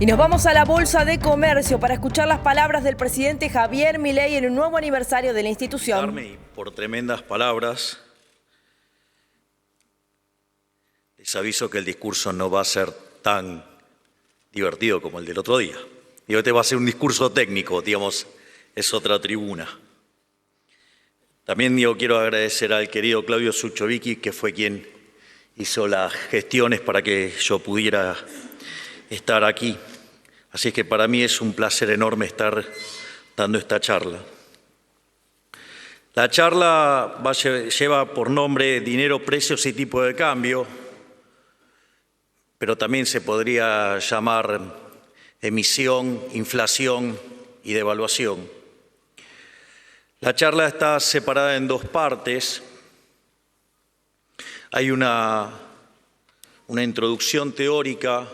Y nos vamos a la Bolsa de Comercio para escuchar las palabras del presidente Javier Milei en un nuevo aniversario de la institución. Y por tremendas palabras, les aviso que el discurso no va a ser tan divertido como el del otro día. Y este va a ser un discurso técnico, digamos, es otra tribuna. También quiero agradecer al querido Claudio Suchovicki, que fue quien hizo las gestiones para que yo pudiera estar aquí. Así es que para mí es un placer enorme estar dando esta charla. La charla lleva por nombre Dinero, Precios y Tipo de Cambio, pero también se podría llamar emisión, inflación y devaluación. La charla está separada en dos partes. Hay una introducción teórica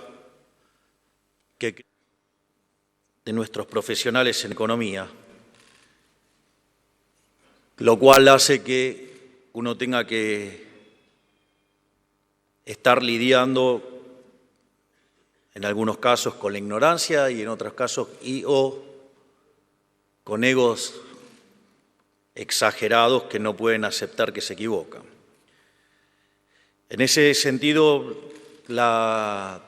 de nuestros profesionales en economía, lo cual hace que uno tenga que estar lidiando en algunos casos con la ignorancia y en otros casos o con egos exagerados que no pueden aceptar que se equivocan. En ese sentido, la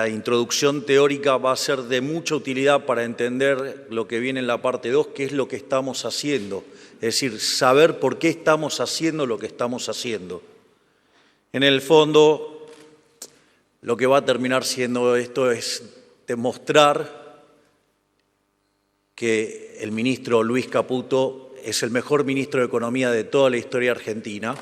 introducción teórica va a ser de mucha utilidad para entender lo que viene en la parte 2, qué es lo que estamos haciendo, es decir, saber por qué estamos haciendo lo que estamos haciendo. En el fondo, lo que va a terminar siendo esto es demostrar que el ministro Luis Caputo es el mejor ministro de Economía de toda la historia argentina.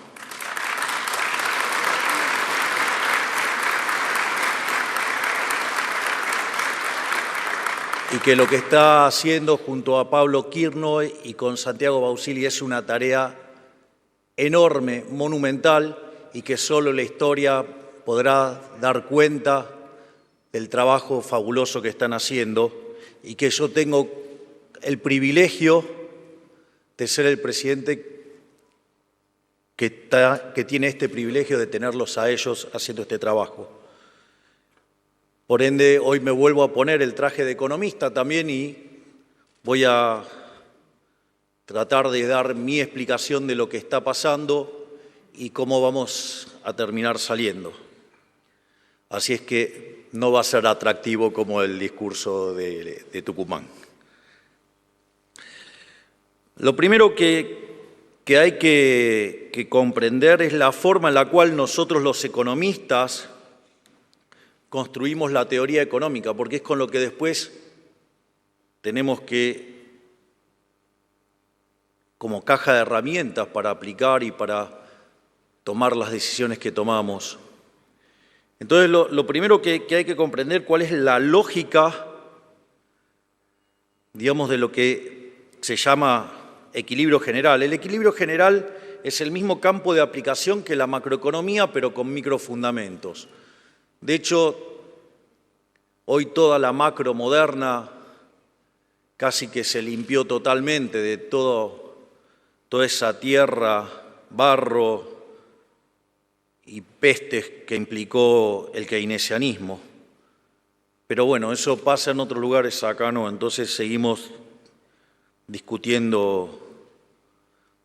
Y que lo que está haciendo junto a Pablo Kirchner y con Santiago Bausili es una tarea enorme, monumental, y que solo la historia podrá dar cuenta del trabajo fabuloso que están haciendo, y que yo tengo el privilegio de ser el presidente que tiene este privilegio de tenerlos a ellos haciendo este trabajo. Por ende, hoy me vuelvo a poner el traje de economista también y voy a tratar de dar mi explicación de lo que está pasando y cómo vamos a terminar saliendo. Así es que no va a ser atractivo como el discurso de Tucumán. Lo primero que hay que comprender es la forma en la cual nosotros los economistas construimos la teoría económica, porque es con lo que después tenemos que, como caja de herramientas para aplicar y para tomar las decisiones que tomamos. Entonces, lo primero que hay que comprender cuál es la lógica, digamos, de lo que se llama equilibrio general. El equilibrio general es el mismo campo de aplicación que la macroeconomía, pero con microfundamentos. De hecho, hoy toda la macro moderna casi que se limpió totalmente de toda esa tierra, barro y pestes que implicó el keynesianismo. Pero bueno, eso pasa en otros lugares, acá no, entonces seguimos discutiendo,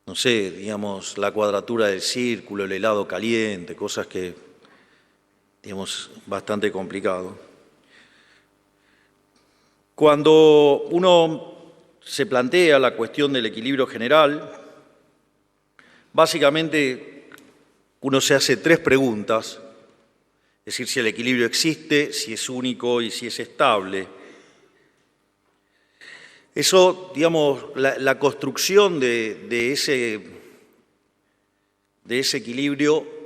no sé, digamos, la cuadratura del círculo, el helado caliente, cosas que, digamos, bastante complicado. Cuando uno se plantea la cuestión del equilibrio general, básicamente uno se hace tres preguntas, es decir, si el equilibrio existe, si es único y si es estable. Eso, digamos, la construcción de ese equilibrio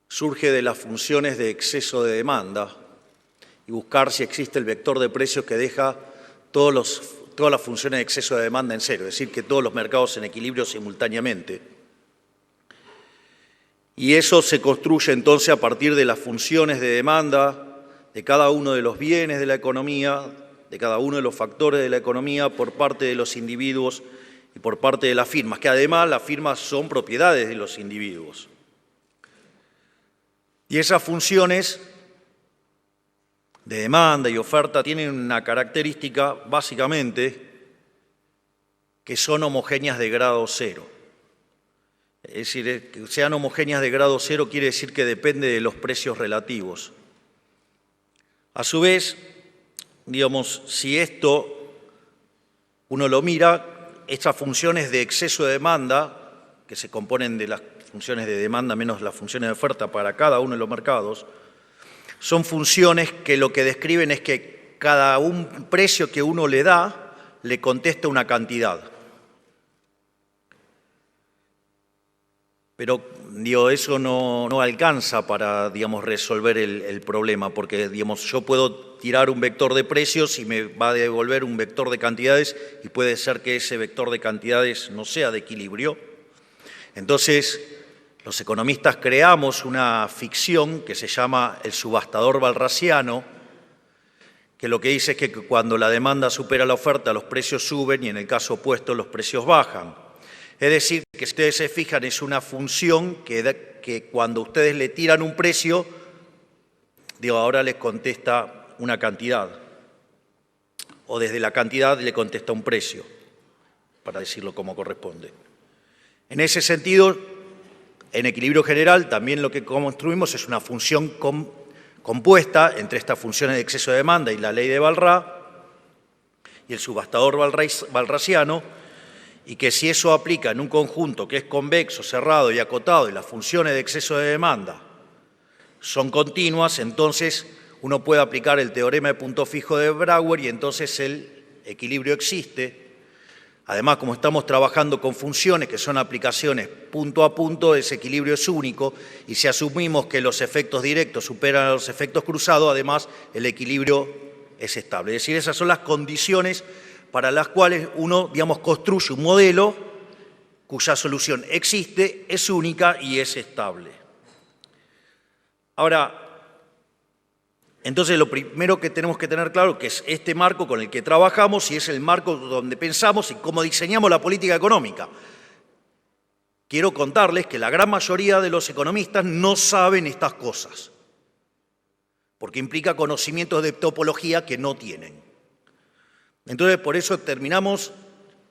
surge de las funciones de exceso de demanda y buscar si existe el vector de precios que deja todas las funciones de exceso de demanda en cero, es decir, que todos los mercados en equilibrio simultáneamente. Y eso se construye entonces a partir de las funciones de demanda de cada uno de los bienes de la economía, de cada uno de los factores de la economía por parte de los individuos y por parte de las firmas, que además las firmas son propiedades de los individuos. Y esas funciones de demanda y oferta tienen una característica, básicamente, que son homogéneas de grado cero. Es decir, que sean homogéneas de grado cero quiere decir que depende de los precios relativos. A su vez, digamos, si esto uno lo mira, estas funciones de exceso de demanda, que se componen de las funciones de demanda menos las funciones de oferta para cada uno de los mercados, son funciones que lo que describen es que cada un precio que uno le da le contesta una cantidad. Pero eso no alcanza para resolver el problema, porque yo puedo tirar un vector de precios y me va a devolver un vector de cantidades y puede ser que ese vector de cantidades no sea de equilibrio. Entonces, los economistas creamos una ficción que se llama el subastador walrasiano, que lo que dice es que cuando la demanda supera la oferta, los precios suben y en el caso opuesto los precios bajan. Es decir, que si ustedes se fijan, es una función que cuando ustedes le tiran un precio, ahora les contesta una cantidad, o desde la cantidad le contesta un precio, para decirlo como corresponde. En ese sentido, en equilibrio general, también lo que construimos es una función compuesta entre estas funciones de exceso de demanda y la ley de Walras y el subastador walrasiano, y que si eso aplica en un conjunto que es convexo, cerrado y acotado y las funciones de exceso de demanda son continuas, entonces uno puede aplicar el teorema de punto fijo de Brouwer y entonces el equilibrio existe. Además, como estamos trabajando con funciones que son aplicaciones punto a punto, ese equilibrio es único y si asumimos que los efectos directos superan a los efectos cruzados, además el equilibrio es estable. Es decir, esas son las condiciones para las cuales uno, construye un modelo cuya solución existe, es única y es estable. Ahora, entonces lo primero que tenemos que tener claro que es este marco con el que trabajamos y es el marco donde pensamos y cómo diseñamos la política económica. Quiero contarles que la gran mayoría de los economistas no saben estas cosas, porque implica conocimientos de topología que no tienen. Entonces, por eso terminamos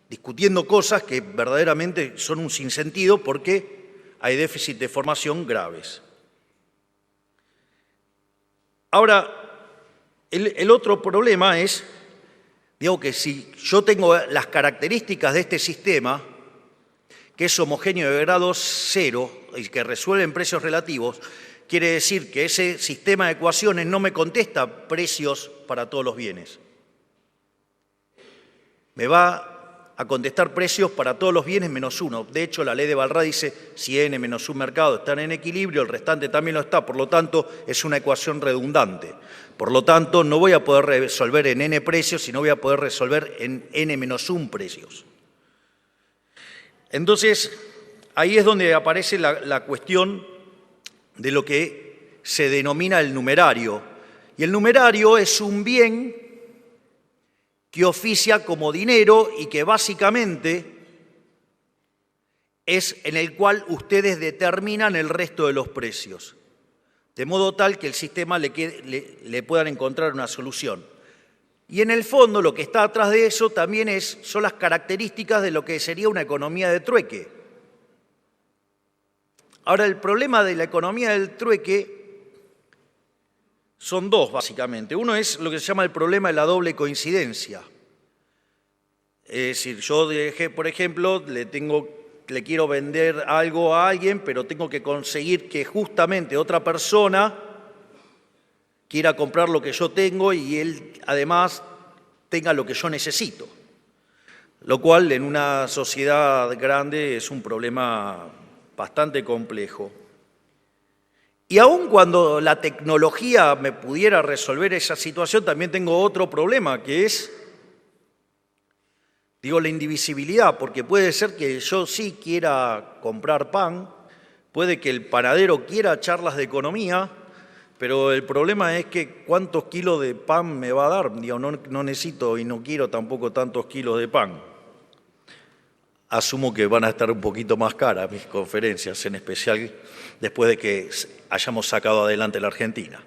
discutiendo cosas que verdaderamente son un sinsentido porque hay déficit de formación graves. Ahora, el otro problema es, que si yo tengo las características de este sistema, que es homogéneo de grado cero y que resuelve en precios relativos, quiere decir que ese sistema de ecuaciones no me contesta precios para todos los bienes. Me va a contestar precios para todos los bienes menos uno. De hecho, la ley de Walras dice si n menos un mercado están en equilibrio, el restante también lo está. Por lo tanto, es una ecuación redundante. Por lo tanto, no voy a poder resolver en n precios, sino voy a poder resolver en n menos un precios. Entonces, ahí es donde aparece la cuestión de lo que se denomina el numerario. Y el numerario es un bien que oficia como dinero y que básicamente es en el cual ustedes determinan el resto de los precios, de modo tal que el sistema le puedan encontrar una solución. Y en el fondo lo que está atrás de eso también son las características de lo que sería una economía de trueque. Ahora, el problema de la economía del trueque son dos, básicamente. Uno es lo que se llama el problema de la doble coincidencia. Es decir, yo, por ejemplo, le quiero vender algo a alguien, pero tengo que conseguir que justamente otra persona quiera comprar lo que yo tengo y él, además, tenga lo que yo necesito. Lo cual, en una sociedad grande, es un problema bastante complejo. Y aun cuando la tecnología me pudiera resolver esa situación, también tengo otro problema, que es, la indivisibilidad, porque puede ser que yo sí quiera comprar pan, puede que el panadero quiera charlas de economía, pero el problema es que cuántos kilos de pan me va a dar. No necesito y no quiero tampoco tantos kilos de pan. Asumo que van a estar un poquito más caras mis conferencias, en especial después de que hayamos sacado adelante la Argentina.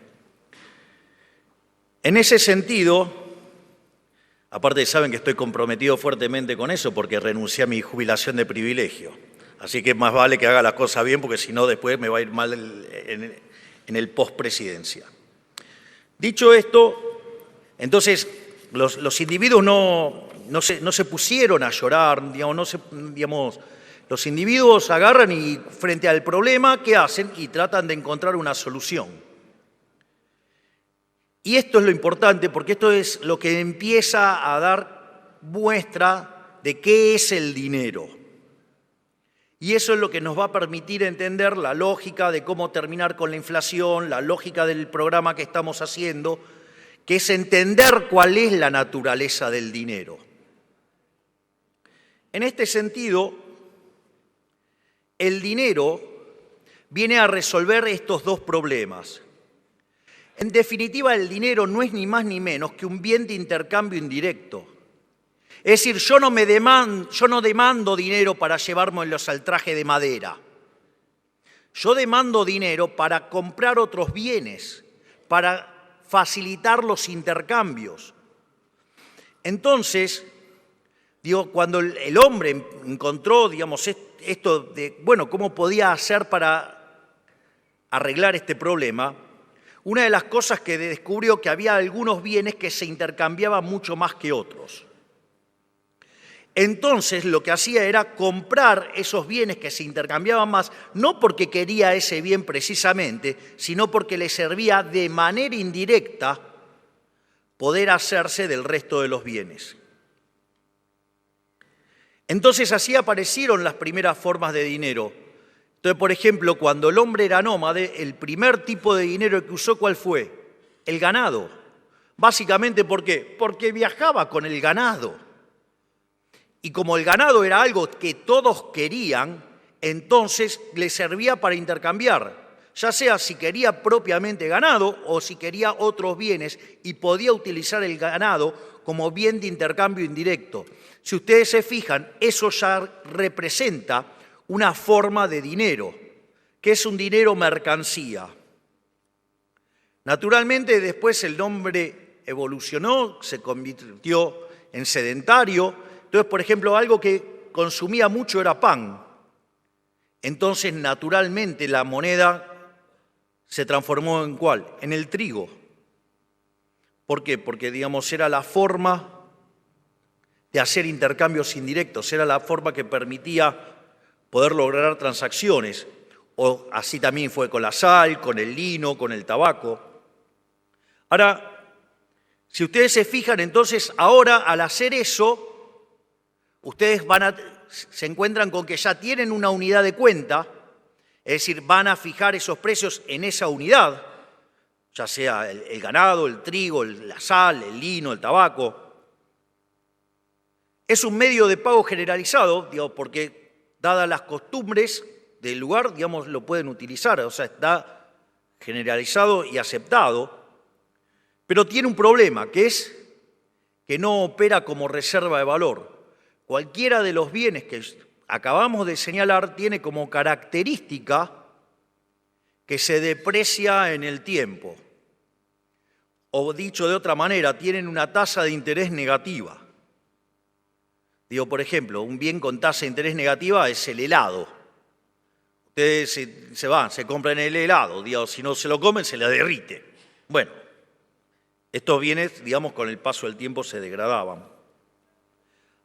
En ese sentido, aparte saben que estoy comprometido fuertemente con eso porque renuncié a mi jubilación de privilegio. Así que más vale que haga las cosas bien porque si no después me va a ir mal en el postpresidencia. Dicho esto, entonces los individuos no se pusieron a llorar, los individuos agarran y frente al problema, ¿qué hacen? Y tratan de encontrar una solución. Y esto es lo importante porque esto es lo que empieza a dar muestra de qué es el dinero. Y eso es lo que nos va a permitir entender la lógica de cómo terminar con la inflación, la lógica del programa que estamos haciendo, que es entender cuál es la naturaleza del dinero. En este sentido, el dinero viene a resolver estos dos problemas. En definitiva, el dinero no es ni más ni menos que un bien de intercambio indirecto. Es decir, yo no demando dinero para llevármelos al traje de madera. Yo demando dinero para comprar otros bienes, para facilitar los intercambios. Entonces, cuando el hombre encontró, esto de, cómo podía hacer para arreglar este problema, una de las cosas que descubrió que había algunos bienes que se intercambiaban mucho más que otros. Entonces lo que hacía era comprar esos bienes que se intercambiaban más, no porque quería ese bien precisamente, sino porque le servía de manera indirecta poder hacerse del resto de los bienes. Entonces así aparecieron las primeras formas de dinero. Entonces, por ejemplo, cuando el hombre era nómade, el primer tipo de dinero que usó, ¿cuál fue? El ganado. Básicamente, ¿por qué? Porque viajaba con el ganado. Y como el ganado era algo que todos querían, entonces le servía para intercambiar, ya sea si quería propiamente ganado o si quería otros bienes y podía utilizar el ganado como bien de intercambio indirecto. Si ustedes se fijan, eso ya representa una forma de dinero, que es un dinero mercancía. Naturalmente, después el hombre evolucionó, se convirtió en sedentario. Entonces, por ejemplo, algo que consumía mucho era pan. Entonces, naturalmente, la moneda se transformó ¿en cuál? En el trigo. ¿Por qué? Porque, era la forma de hacer intercambios indirectos, era la forma que permitía poder lograr transacciones. O así también fue con la sal, con el lino, con el tabaco. Ahora, si ustedes se fijan, entonces, ahora al hacer eso, ustedes se encuentran con que ya tienen una unidad de cuenta, es decir, van a fijar esos precios en esa unidad, ya sea el ganado, el trigo, la sal, el lino, el tabaco. Es un medio de pago generalizado, porque dadas las costumbres del lugar, lo pueden utilizar, o sea, está generalizado y aceptado, pero tiene un problema, que es que no opera como reserva de valor. Cualquiera de los bienes que acabamos de señalar tiene como característica que se deprecia en el tiempo. O dicho de otra manera, tienen una tasa de interés negativa. Por ejemplo, un bien con tasa de interés negativa es el helado. Ustedes se compran el helado, si no se lo comen, se le derrite. Bueno, estos bienes, con el paso del tiempo se degradaban.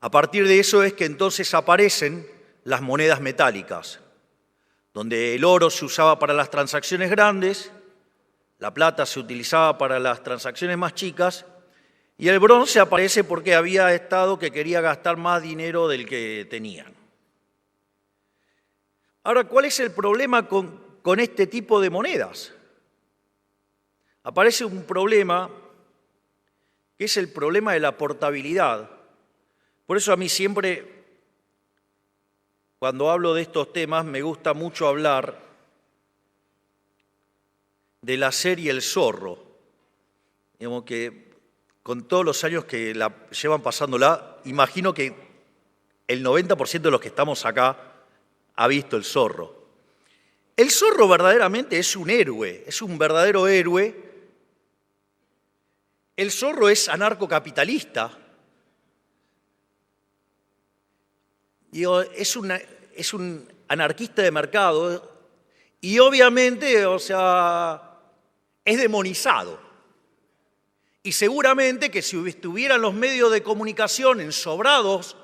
A partir de eso es que entonces aparecen las monedas metálicas, donde el oro se usaba para las transacciones grandes, la plata se utilizaba para las transacciones más chicas, y el bronce aparece porque había estado que quería gastar más dinero del que tenían. Ahora, ¿cuál es el problema con este tipo de monedas? Aparece un problema que es el problema de la portabilidad. Por eso a mí siempre, cuando hablo de estos temas, me gusta mucho hablar de la serie El Zorro. Que con todos los años que la llevan pasándola, imagino que el 90% de los que estamos acá ha visto El Zorro. El zorro verdaderamente es un héroe, es un verdadero héroe el zorro es anarcocapitalista. Digo, es un anarquista de mercado y obviamente, o sea, es demonizado. Y seguramente que si estuvieran los medios de comunicación ensobrados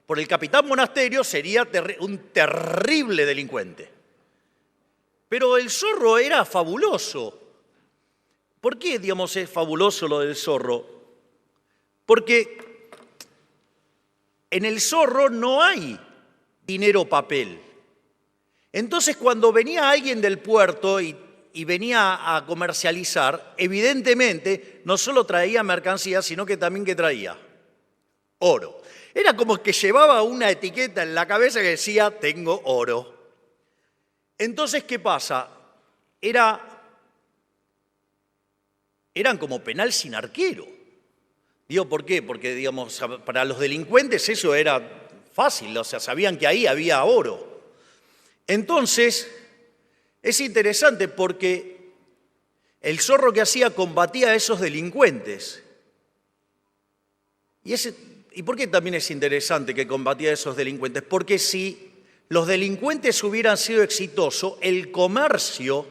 por el capitán Monasterio, sería un terrible delincuente. Pero el zorro era fabuloso. ¿Por qué, digamos, es fabuloso lo del zorro? Porque en el zorro no hay dinero papel. Entonces, cuando venía alguien del puerto y venía a comercializar, evidentemente no solo traía mercancía, sino que también que traía oro. Era como que llevaba una etiqueta en la cabeza que decía, tengo oro. Entonces, ¿qué pasa? Eran como penal sin arquero. Digo, ¿por qué? Porque, digamos, para los delincuentes eso era fácil, o sea, sabían que ahí había oro. Entonces, es interesante porque el zorro que hacía combatía a esos delincuentes. ¿Y por qué también es interesante que combatía a esos delincuentes? Porque si los delincuentes hubieran sido exitosos, el comercio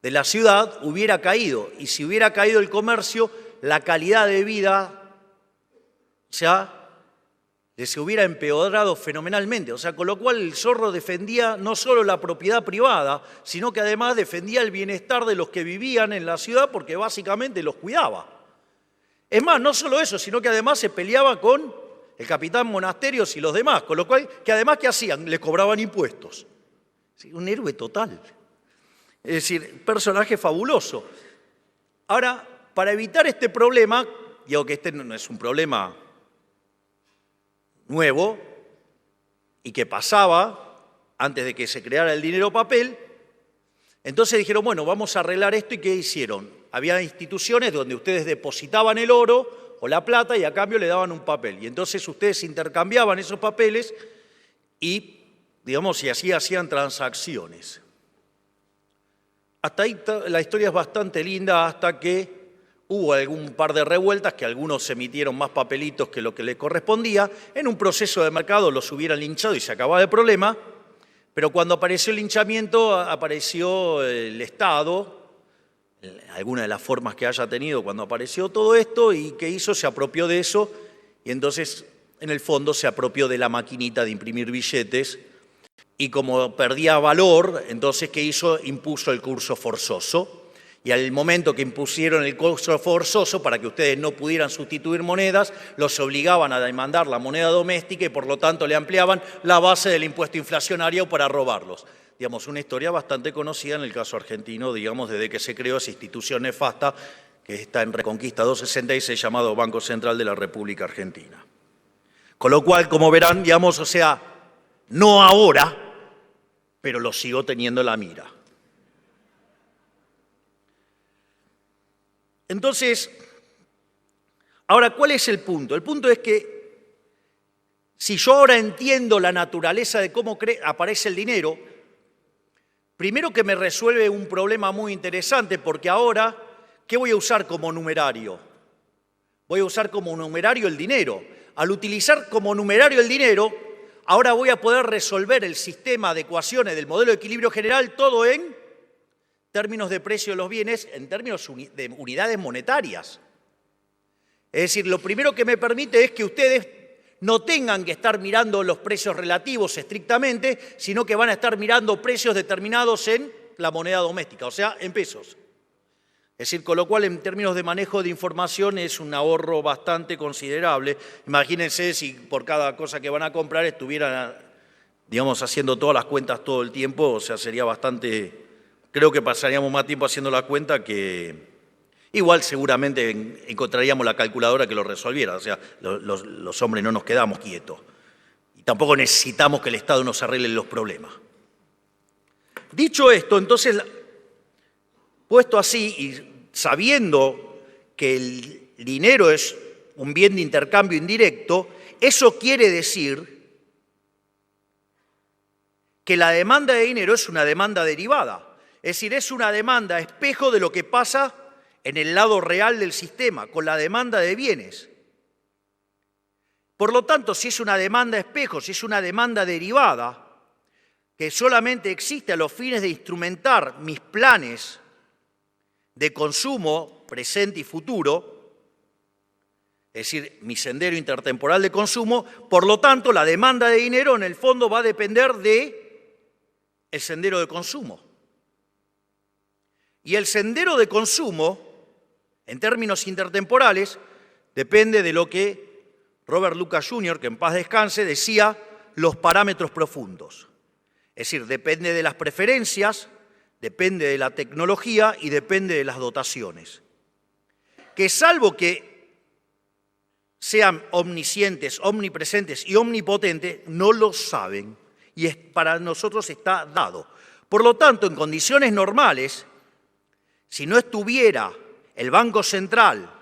de la ciudad hubiera caído. Y si hubiera caído el comercio, la calidad de vida, o sea, se hubiera empeorado fenomenalmente. O sea, con lo cual el zorro defendía no solo la propiedad privada, sino que además defendía el bienestar de los que vivían en la ciudad porque básicamente los cuidaba. Es más, no solo eso, sino que además se peleaba con el capitán Monasterios y los demás, con lo cual, que además, ¿qué hacían? Les cobraban impuestos. Sí, un héroe total. Es decir, personaje fabuloso. Ahora, para evitar este problema, digo que este no es un problema nuevo y que pasaba antes de que se creara el dinero papel, entonces dijeron, bueno, vamos a arreglar esto. ¿Y qué hicieron? Había instituciones donde ustedes depositaban el oro o la plata y a cambio le daban un papel. Y entonces ustedes intercambiaban esos papeles y, digamos, y así hacían transacciones. Hasta ahí la historia es bastante linda hasta que hubo algún par de revueltas que algunos emitieron más papelitos que lo que le correspondía. En un proceso de mercado los hubieran linchado y se acababa el problema. Pero cuando apareció el linchamiento, apareció el Estado, alguna de las formas que haya tenido cuando apareció todo esto, y ¿qué hizo? Se apropió de eso y entonces, en el fondo, se apropió de la maquinita de imprimir billetes y como perdía valor, entonces, ¿qué hizo? Impuso el curso forzoso. Y al momento que impusieron el curso forzoso, para que ustedes no pudieran sustituir monedas, los obligaban a demandar la moneda doméstica y por lo tanto le ampliaban la base del impuesto inflacionario para robarlos. Digamos, una historia bastante conocida en el caso argentino, digamos, desde que se creó esa institución nefasta que está en Reconquista 266, llamado Banco Central de la República Argentina. Con lo cual, como verán, digamos, o sea, no ahora, pero lo sigo teniendo en la mira. Entonces, ahora, ¿cuál es el punto? El punto es que si yo ahora entiendo la naturaleza de cómo aparece el dinero, primero que me resuelve un problema muy interesante, porque ahora, ¿qué voy a usar como numerario? Voy a usar como numerario el dinero. Al utilizar como numerario el dinero, ahora voy a poder resolver el sistema de ecuaciones del modelo de equilibrio general, todo en términos de precio de los bienes, en términos de unidades monetarias. Es decir, lo primero que me permite es que ustedes no tengan que estar mirando los precios relativos estrictamente, sino que van a estar mirando precios determinados en la moneda doméstica, o sea, en pesos. Es decir, con lo cual, en términos de manejo de información, es un ahorro bastante considerable. Imagínense si por cada cosa que van a comprar estuvieran, digamos, haciendo todas las cuentas todo el tiempo, o sea, sería bastante... Creo que pasaríamos más tiempo haciendo la cuenta que... Igual seguramente encontraríamos la calculadora que lo resolviera. O sea, los hombres no nos quedamos quietos. Y tampoco necesitamos que el Estado nos arregle los problemas. Dicho esto, entonces, puesto así y sabiendo que el dinero es un bien de intercambio indirecto, eso quiere decir que la demanda de dinero es una demanda derivada. Es decir, es una demanda espejo de lo que pasa en el lado real del sistema, con la demanda de bienes. Por lo tanto, si es una demanda espejo, si es una demanda derivada, que solamente existe a los fines de instrumentar mis planes de consumo presente y futuro, es decir, mi sendero intertemporal de consumo, por lo tanto, la demanda de dinero en el fondo va a depender del sendero de consumo. Y el sendero de consumo, en términos intertemporales, depende de lo que Robert Lucas Jr., que en paz descanse, decía los parámetros profundos. Es decir, depende de las preferencias, depende de la tecnología y depende de las dotaciones. Que salvo que sean omniscientes, omnipresentes y omnipotentes, no lo saben y para nosotros está dado. Por lo tanto, en condiciones normales, si no estuviera el Banco Central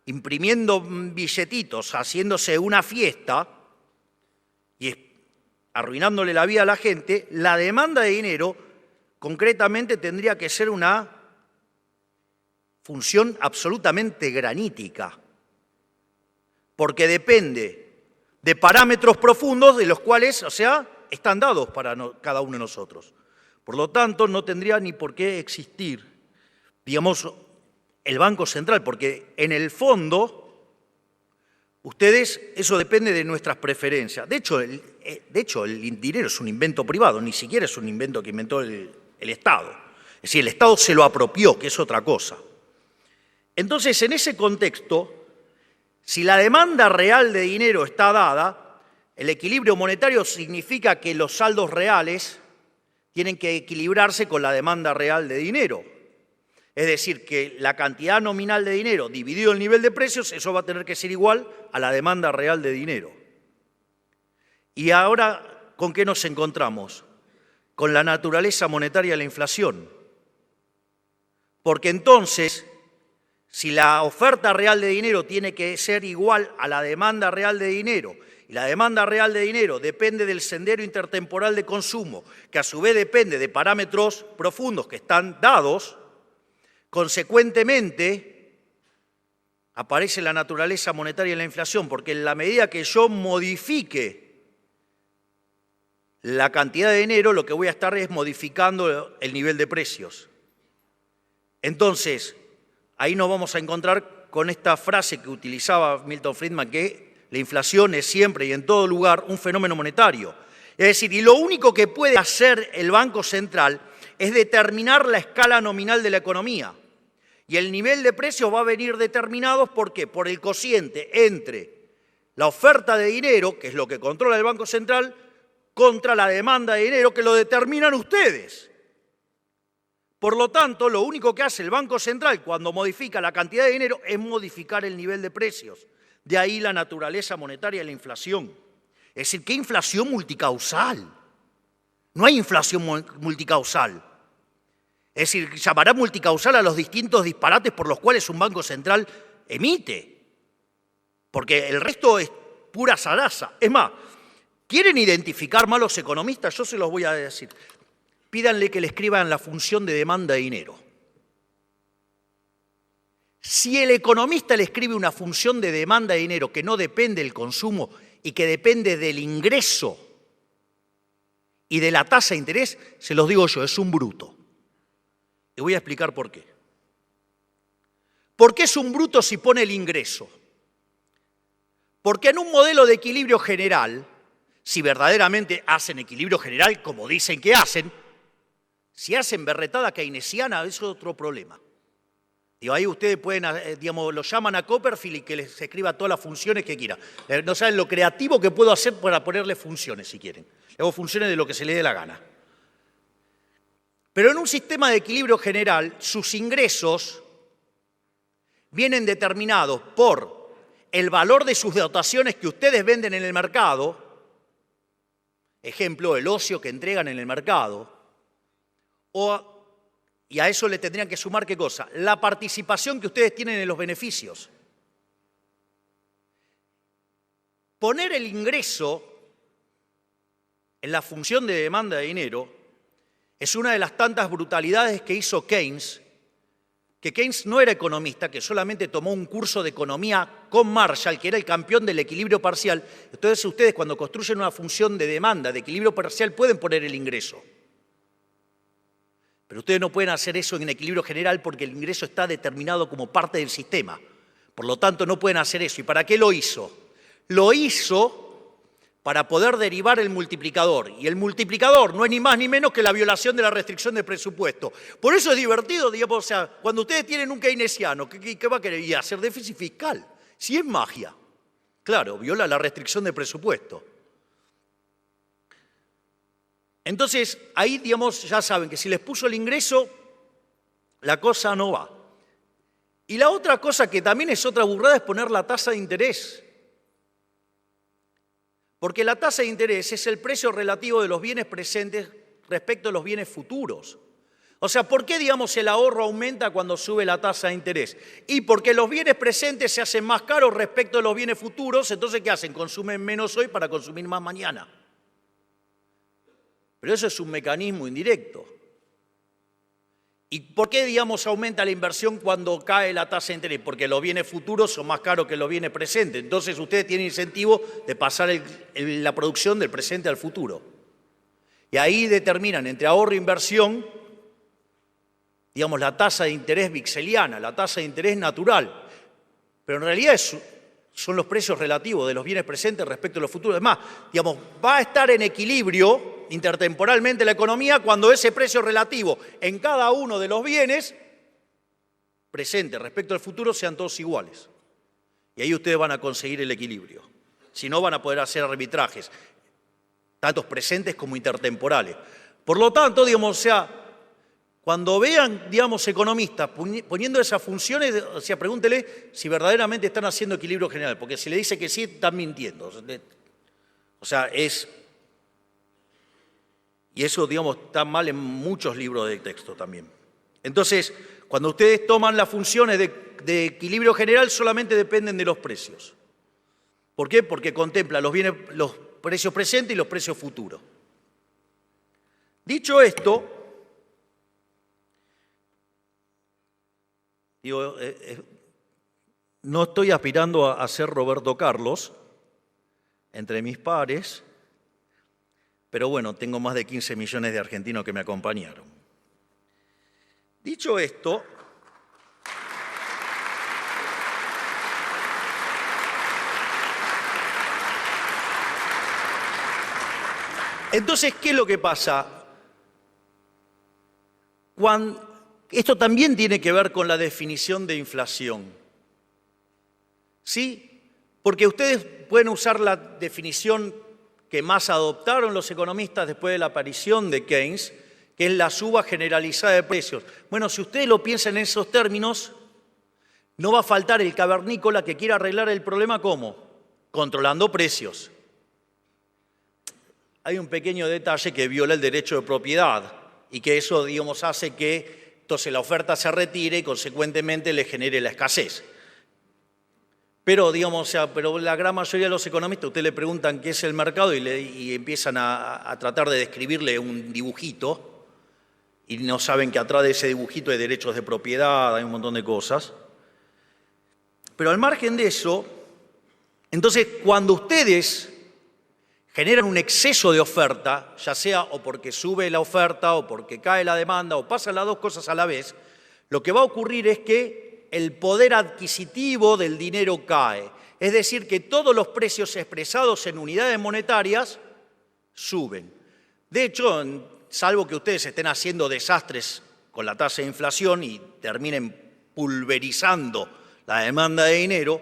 imprimiendo billetitos, haciéndose una fiesta y arruinándole la vida a la gente, la demanda de dinero concretamente tendría que ser una función absolutamente granítica, porque depende de parámetros profundos de los cuales, están dados para cada uno de nosotros. Por lo tanto, no tendría ni por qué existir, digamos, el Banco Central, porque en el fondo, eso depende de nuestras preferencias. De hecho, el dinero es un invento privado, ni siquiera es un invento que inventó el Estado. Es decir, el Estado se lo apropió, que es otra cosa. Entonces, en ese contexto, si la demanda real de dinero está dada, el equilibrio monetario significa que los saldos reales tienen que equilibrarse con la demanda real de dinero. Es decir, que la cantidad nominal de dinero dividido el nivel de precios, eso va a tener que ser igual a la demanda real de dinero. Y ahora, ¿con qué nos encontramos? Con la naturaleza monetaria de la inflación. Porque entonces, si la oferta real de dinero tiene que ser igual a la demanda real de dinero, y la demanda real de dinero depende del sendero intertemporal de consumo, que a su vez depende de parámetros profundos que están dados, consecuentemente, aparece la naturaleza monetaria de la inflación, porque en la medida que yo modifique la cantidad de dinero, lo que voy a estar es modificando el nivel de precios. Entonces, ahí nos vamos a encontrar con esta frase que utilizaba Milton Friedman, que la inflación es siempre y en todo lugar un fenómeno monetario. Es decir, y lo único que puede hacer el Banco Central es determinar la escala nominal de la economía. Y el nivel de precios va a venir determinado, ¿por qué? Por el cociente entre la oferta de dinero, que es lo que controla el Banco Central, contra la demanda de dinero, que lo determinan ustedes. Por lo tanto, lo único que hace el Banco Central cuando modifica la cantidad de dinero es modificar el nivel de precios. De ahí la naturaleza monetaria de la inflación. Es decir, ¿qué inflación multicausal? No hay inflación multicausal. Es decir, llamará multicausal a los distintos disparates por los cuales un Banco Central emite. Porque el resto es pura zaraza. Es más, ¿quieren identificar malos economistas? Yo se los voy a decir. Pídanle que le escriban la función de demanda de dinero. Si el economista le escribe una función de demanda de dinero que no depende del consumo y que depende del ingreso y de la tasa de interés, se los digo yo, es un bruto. Y voy a explicar por qué. ¿Por qué es un bruto si pone el ingreso? Porque en un modelo de equilibrio general, si verdaderamente hacen equilibrio general como dicen que hacen, si hacen berretada keynesiana, eso es otro problema. Digo, ahí ustedes pueden, lo llaman a Copperfield y que les escriba todas las funciones que quiera. No saben lo creativo que puedo hacer para ponerle funciones, si quieren. Le hago funciones de lo que se le dé la gana. Pero en un sistema de equilibrio general, sus ingresos vienen determinados por el valor de sus dotaciones que ustedes venden en el mercado, ejemplo, el ocio que entregan en el mercado, y a eso le tendrían que sumar, ¿qué cosa? La participación que ustedes tienen en los beneficios. Poner el ingreso en la función de demanda de dinero es una de las tantas brutalidades que hizo Keynes que Keynes no era economista, que solamente tomó un curso de economía con Marshall, que era el campeón del equilibrio parcial. Entonces ustedes cuando construyen una función de demanda, de equilibrio parcial, pueden poner el ingreso. Pero ustedes no pueden hacer eso en equilibrio general porque el ingreso está determinado como parte del sistema. Por lo tanto, no pueden hacer eso. ¿Y para qué lo hizo? Lo hizo para poder derivar el multiplicador. Y el multiplicador no es ni más ni menos que la violación de la restricción de presupuesto. Por eso es divertido, digamos, o sea, cuando ustedes tienen un keynesiano, ¿qué va a querer? Y hacer déficit fiscal. Si es magia. Claro, viola la restricción de presupuesto. Entonces, ahí, digamos, ya saben que si les puso el ingreso, la cosa no va. Y la otra cosa que también es otra burrada es poner la tasa de interés. Porque la tasa de interés es el precio relativo de los bienes presentes respecto a los bienes futuros. O sea, ¿por qué, digamos, el ahorro aumenta cuando sube la tasa de interés? Y porque los bienes presentes se hacen más caros respecto a los bienes futuros, entonces, ¿qué hacen? Consumen menos hoy para consumir más mañana. Pero eso es un mecanismo indirecto. ¿Y por qué, digamos, aumenta la inversión cuando cae la tasa de interés? Porque los bienes futuros son más caros que los bienes presentes. Entonces ustedes tienen incentivo de pasar la producción del presente al futuro. Y ahí determinan entre ahorro e inversión, digamos, la tasa de interés vixeliana, la tasa de interés natural. Pero en realidad son los precios relativos de los bienes presentes respecto a los futuros. Además, digamos, va a estar en equilibrio intertemporalmente la economía cuando ese precio relativo en cada uno de los bienes presentes respecto al futuro sean todos iguales. Y ahí ustedes van a conseguir el equilibrio. Si no, van a poder hacer arbitrajes, tanto presentes como intertemporales. Por lo tanto, digamos, o sea, cuando vean, digamos, economistas poniendo esas funciones, o sea, pregúntele si verdaderamente están haciendo equilibrio general, porque si le dice que sí, están mintiendo. O sea, y eso, digamos, está mal en muchos libros de texto también. Entonces, cuando ustedes toman las funciones de equilibrio general, solamente dependen de los precios. ¿Por qué? Porque contempla los precios presentes y los precios futuros. Dicho esto, digo, no estoy aspirando a ser Roberto Carlos entre mis pares, pero bueno, tengo más de 15 millones de argentinos que me acompañaron. Dicho esto, entonces, ¿qué es lo que pasa? Esto también tiene que ver con la definición de inflación. ¿Sí? Porque ustedes pueden usar la definición que más adoptaron los economistas después de la aparición de Keynes, que es la suba generalizada de precios. Bueno, si ustedes lo piensan en esos términos, no va a faltar el cavernícola que quiera arreglar el problema, ¿cómo? Controlando precios. Hay un pequeño detalle que viola el derecho de propiedad y que eso, digamos, hace que entonces la oferta se retire y consecuentemente le genere la escasez. Pero, digamos, o sea, pero la gran mayoría de los economistas, ustedes le preguntan qué es el mercado y empiezan a tratar de describirle un dibujito y no saben que atrás de ese dibujito hay derechos de propiedad, hay un montón de cosas. Pero al margen de eso, entonces cuando ustedes generan un exceso de oferta, ya sea o porque sube la oferta o porque cae la demanda o pasan las dos cosas a la vez, lo que va a ocurrir es que el poder adquisitivo del dinero cae. Es decir, que todos los precios expresados en unidades monetarias suben. De hecho, salvo que ustedes estén haciendo desastres con la tasa de inflación y terminen pulverizando la demanda de dinero,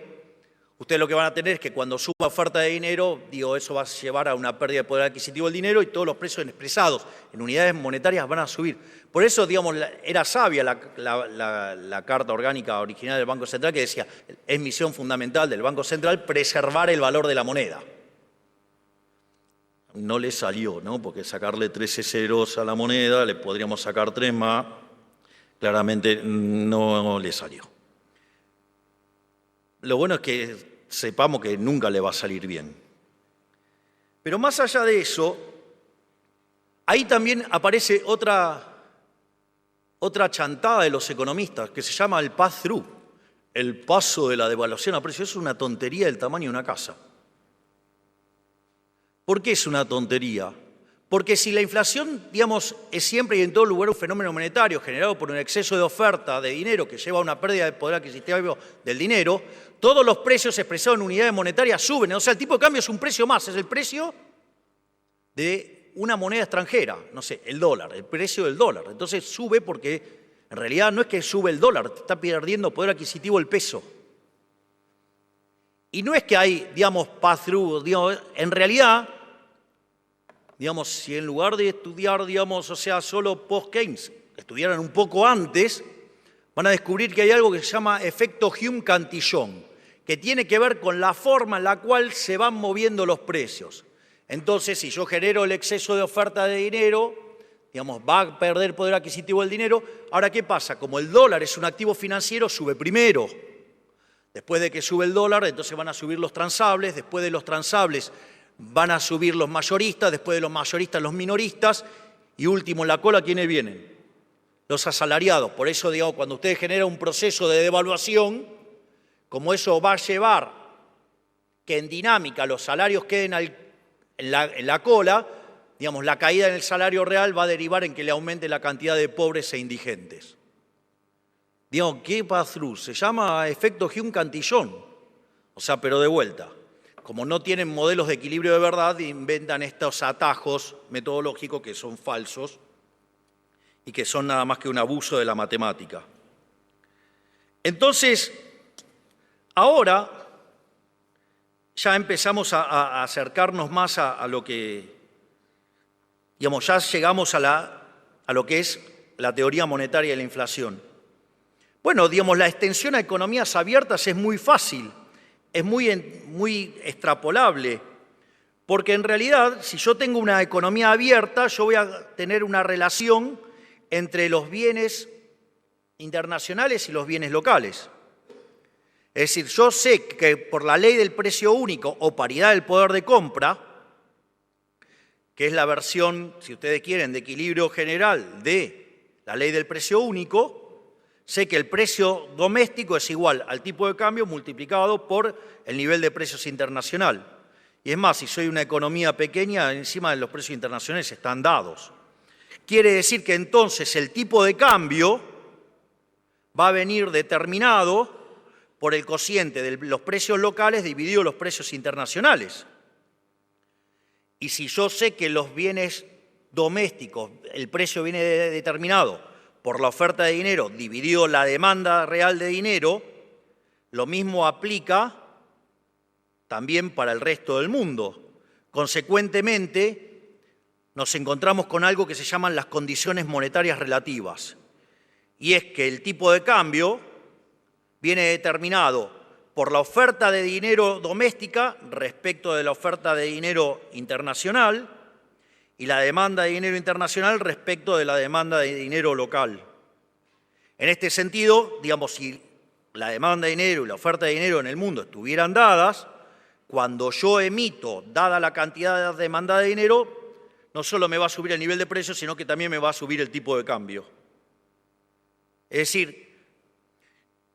ustedes lo que van a tener es que cuando suba oferta de dinero, eso va a llevar a una pérdida de poder adquisitivo del dinero y todos los precios expresados en unidades monetarias van a subir. Por eso, digamos, era sabia la Carta Orgánica original del Banco Central que decía, es misión fundamental del Banco Central preservar el valor de la moneda. No le salió, ¿no? Porque sacarle 13 ceros a la moneda, le podríamos sacar 3 más, claramente no le salió. Lo bueno es que sepamos que nunca le va a salir bien. Pero más allá de eso, ahí también aparece otra otra chantada de los economistas que se llama el pass-through, el paso de la devaluación a precios. Es una tontería del tamaño de una casa. ¿Por qué es una tontería? Porque si la inflación, digamos, es siempre y en todo lugar un fenómeno monetario generado por un exceso de oferta de dinero que lleva a una pérdida de poder adquisitivo del dinero, todos los precios expresados en unidades monetarias suben. O sea, el tipo de cambio es un precio más, es el precio de una moneda extranjera, no sé, el dólar, el precio del dólar. Entonces sube porque en realidad no es que sube el dólar, está perdiendo poder adquisitivo el peso. Y no es que hay, digamos, pass-through, digamos, en realidad, digamos, si en lugar de estudiar, digamos, o sea, solo post-Keynes, estudiaran un poco antes, van a descubrir que hay algo que se llama efecto Hume-Cantillon, que tiene que ver con la forma en la cual se van moviendo los precios. Entonces, si yo genero el exceso de oferta de dinero, digamos, va a perder poder adquisitivo el dinero. Ahora, ¿qué pasa? Como el dólar es un activo financiero, sube primero. Después de que sube el dólar, entonces van a subir los transables, después de los transables van a subir los mayoristas, después de los mayoristas los minoristas, y último en la cola, ¿quiénes vienen? Los asalariados. Por eso, digamos, cuando usted genera un proceso de devaluación, como eso va a llevar que en dinámica los salarios queden en la cola, digamos, la caída en el salario real va a derivar en que le aumente la cantidad de pobres e indigentes. Digamos, ¿qué pass-through? Se llama efecto Hume-Cantillon. O sea, pero de vuelta. Como no tienen modelos de equilibrio de verdad, inventan estos atajos metodológicos que son falsos y que son nada más que un abuso de la matemática. Entonces, ahora ya empezamos a acercarnos más a lo que, digamos, ya llegamos a lo que es la teoría monetaria de la inflación. Bueno, digamos, la extensión a economías abiertas es muy fácil. Es muy extrapolable, porque en realidad, si yo tengo una economía abierta, yo voy a tener una relación entre los bienes internacionales y los bienes locales. Es decir, yo sé que por la ley del precio único o paridad del poder de compra, que es la versión, si ustedes quieren, de equilibrio general de la ley del precio único, sé que el precio doméstico es igual al tipo de cambio multiplicado por el nivel de precios internacional. Y es más, si soy una economía pequeña, encima de los precios internacionales están dados. Quiere decir que entonces el tipo de cambio va a venir determinado por el cociente de los precios locales dividido los precios internacionales. Y si yo sé que los bienes domésticos, el precio viene determinado por la oferta de dinero dividido la demanda real de dinero, lo mismo aplica también para el resto del mundo. Consecuentemente, nos encontramos con algo que se llaman las condiciones monetarias relativas. Y es que el tipo de cambio viene determinado por la oferta de dinero doméstica respecto de la oferta de dinero internacional, y la demanda de dinero internacional respecto de la demanda de dinero local. En este sentido, digamos, si la demanda de dinero y la oferta de dinero en el mundo estuvieran dadas, cuando yo emito, dada la cantidad de demanda de dinero, no solo me va a subir el nivel de precios, sino que también me va a subir el tipo de cambio. Es decir,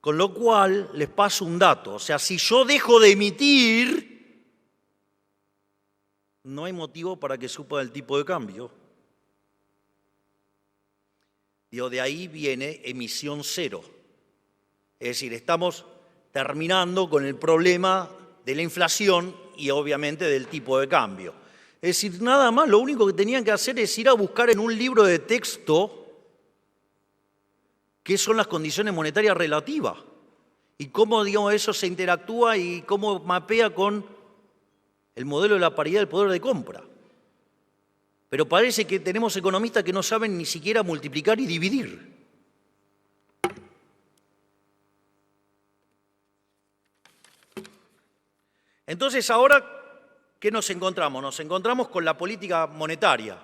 con lo cual les paso un dato. O sea, si yo dejo de emitir, no hay motivo para que suba el tipo de cambio. Digo, de ahí viene emisión cero. Es decir, estamos terminando con el problema de la inflación y obviamente del tipo de cambio. Es decir, nada más, lo único que tenían que hacer es ir a buscar en un libro de texto qué son las condiciones monetarias relativas y cómo, digamos, eso se interactúa y cómo mapea con el modelo de la paridad del poder de compra. Pero parece que tenemos economistas que no saben ni siquiera multiplicar y dividir. Entonces, ahora, ¿qué nos encontramos? Nos encontramos con la política monetaria.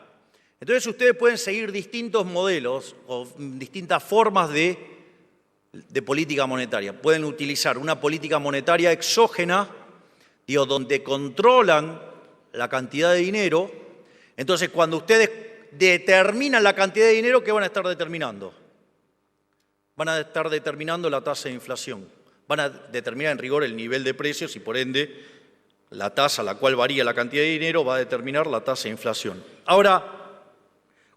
Entonces, ustedes pueden seguir distintos modelos o distintas formas de política monetaria. Pueden utilizar una política monetaria exógena, donde controlan la cantidad de dinero. Entonces, cuando ustedes determinan la cantidad de dinero, ¿qué van a estar determinando? van a estar determinando la tasa de inflación. Van a determinar en rigor el nivel de precios y por ende la tasa a la cual varía la cantidad de dinero va a determinar la tasa de inflación. Ahora,